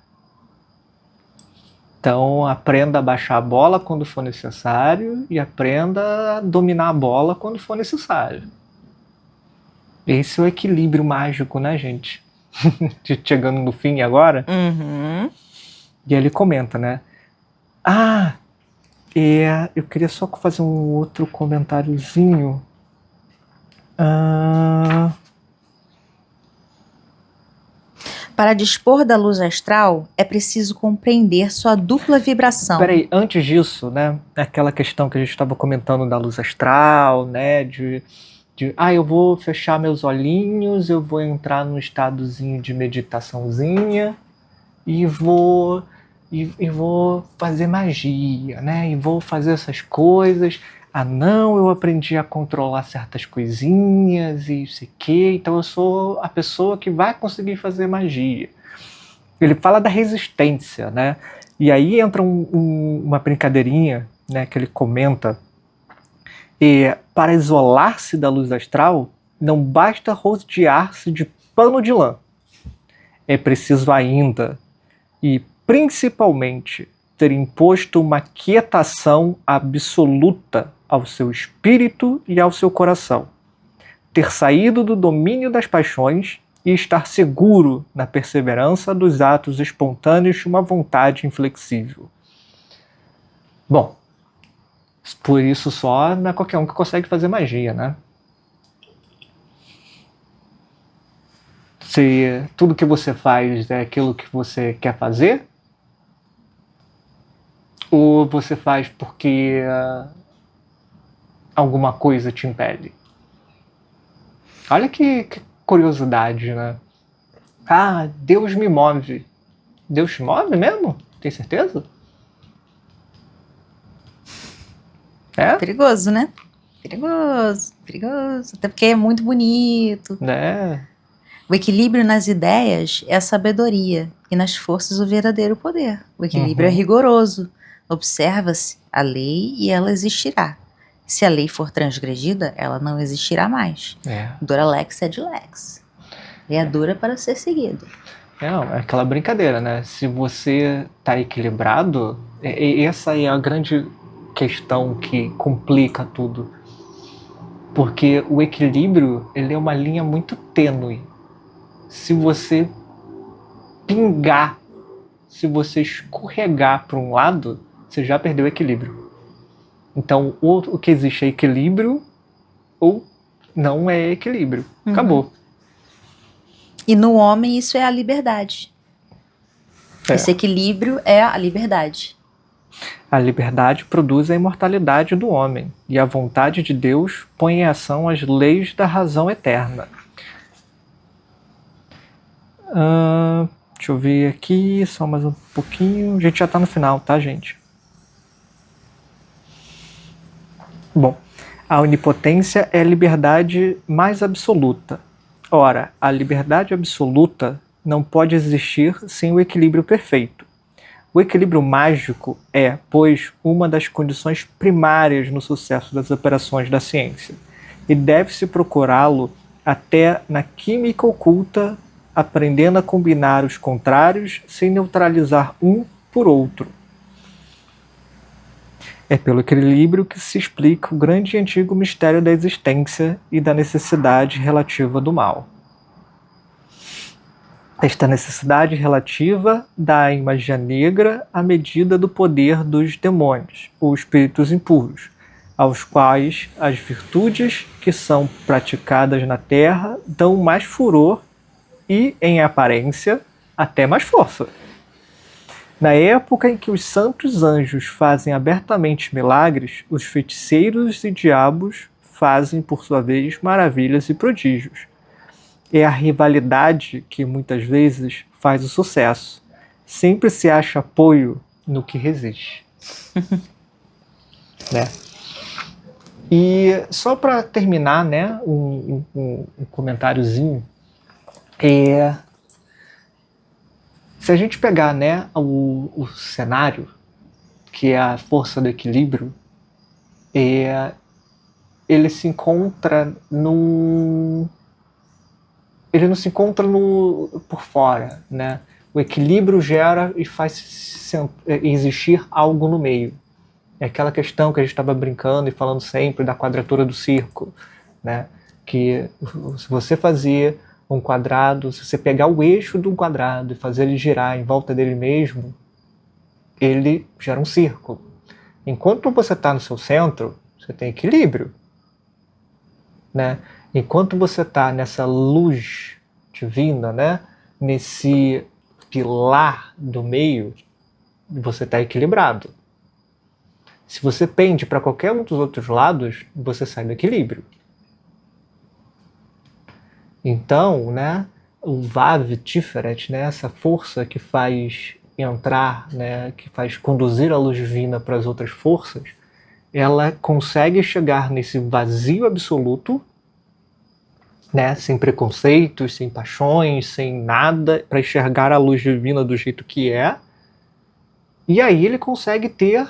Então aprenda a baixar a bola quando for necessário e aprenda a dominar a bola quando for necessário. Esse é o equilíbrio mágico, né, gente? Chegando no fim agora. E ele comenta, né? Eu queria só fazer um outro comentáriozinho. Para dispor da luz astral, é preciso compreender sua dupla vibração. Peraí, antes disso, né? Aquela questão que a gente estava comentando da luz astral, né? Eu vou fechar meus olhinhos, eu vou entrar num estadozinho de meditaçãozinha e vou fazer magia, né? E vou fazer essas coisas. Não, eu aprendi a controlar certas coisinhas e isso aqui, então eu sou a pessoa que vai conseguir fazer magia. Ele fala da resistência, né? E aí entra uma brincadeirinha, né, que ele comenta. Para isolar-se da luz astral, não basta rodear-se de pano de lã. É preciso ainda, e principalmente, ter imposto uma quietação absoluta ao seu espírito e ao seu coração. Ter saído do domínio das paixões e estar seguro na perseverança dos atos espontâneos de uma vontade inflexível. Bom, por isso só não é qualquer um que consegue fazer magia, né? Se tudo que você faz é aquilo que você quer fazer, ou você faz porque alguma coisa te impede? Olha que curiosidade, né? Deus me move. Deus te move mesmo? Tem certeza? É? Perigoso, né? Perigoso, perigoso. Até porque é muito bonito. É. O equilíbrio nas ideias é a sabedoria e nas forças o verdadeiro poder. O equilíbrio é rigoroso. Observa-se a lei e ela existirá. Se a lei for transgredida, ela não existirá mais. Dura lex sed lex. É dura para ser seguida. É aquela brincadeira, né? Se você tá equilibrado, essa é a grande questão que complica tudo. Porque o equilíbrio, ele é uma linha muito tênue. Se você pingar, se você escorregar para um lado, você já perdeu o equilíbrio. Então, ou o que existe é equilíbrio, ou não é equilíbrio. Acabou. E no homem isso é a liberdade. Esse equilíbrio é a liberdade. A liberdade produz a imortalidade do homem, e a vontade de Deus põe em ação as leis da razão eterna. Deixa eu ver aqui, só mais um pouquinho. A gente já está no final, tá, gente? Bom, a onipotência é a liberdade mais absoluta. Ora, a liberdade absoluta não pode existir sem o equilíbrio perfeito. O equilíbrio mágico é, pois, uma das condições primárias no sucesso das operações da ciência, e deve-se procurá-lo até na química oculta, aprendendo a combinar os contrários sem neutralizar um por outro. É pelo equilíbrio que se explica o grande e antigo mistério da existência e da necessidade relativa do mal. Esta necessidade relativa dá à magia negra a medida do poder dos demônios, ou espíritos impuros, aos quais as virtudes que são praticadas na Terra dão mais furor e, em aparência, até mais força. Na época em que os santos anjos fazem abertamente milagres, os feiticeiros e diabos fazem, por sua vez, maravilhas e prodígios. É a rivalidade que, muitas vezes, faz o sucesso. Sempre se acha apoio no que resiste. Né? E só para terminar, né, um comentáriozinho, se a gente pegar, né, o cenário, que é a força do equilíbrio, ele se encontra ele não se encontra por fora, né? O equilíbrio gera e faz existir algo no meio. É aquela questão que a gente estava brincando e falando sempre da quadratura do círculo, né? Que se você fazia um quadrado, se você pegar o eixo de um quadrado e fazer ele girar em volta dele mesmo, ele gera um círculo. Enquanto você está no seu centro, você tem equilíbrio, né? Enquanto você está nessa luz divina, né? Nesse pilar do meio, você está equilibrado. Se você pende para qualquer um dos outros lados, você sai do equilíbrio. Então, né, o Vav Tiferet, né, essa força que faz entrar, né, que faz conduzir a luz divina para as outras forças, ela consegue chegar nesse vazio absoluto, né, sem preconceitos, sem paixões, sem nada, para enxergar a luz divina do jeito que é, e aí ele consegue ter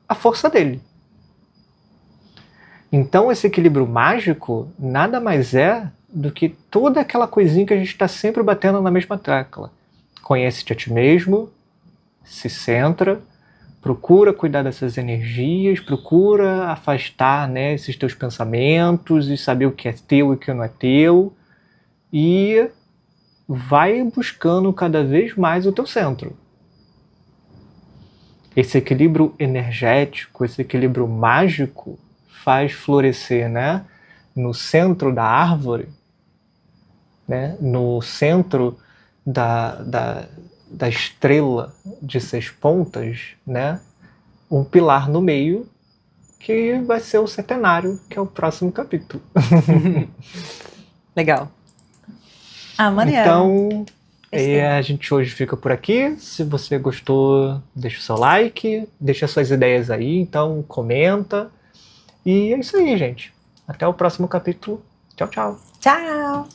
a força dele. Então esse equilíbrio mágico nada mais é do que toda aquela coisinha que a gente está sempre batendo na mesma tecla. Conhece-te a ti mesmo, se centra, procura cuidar dessas energias, procura afastar, né, esses teus pensamentos e saber o que é teu e o que não é teu, e vai buscando cada vez mais o teu centro. Esse equilíbrio energético, esse equilíbrio mágico faz florescer, né, no centro da árvore, né, no centro da estrela de 6 pontas, né, um pilar no meio que vai ser o centenário, que é o próximo capítulo. Legal. Ah, Mariana. Então, E a gente hoje fica por aqui. Se você gostou, deixa o seu like, deixa suas ideias aí, então comenta. E é isso aí, gente. Até o próximo capítulo. Tchau, tchau. Tchau!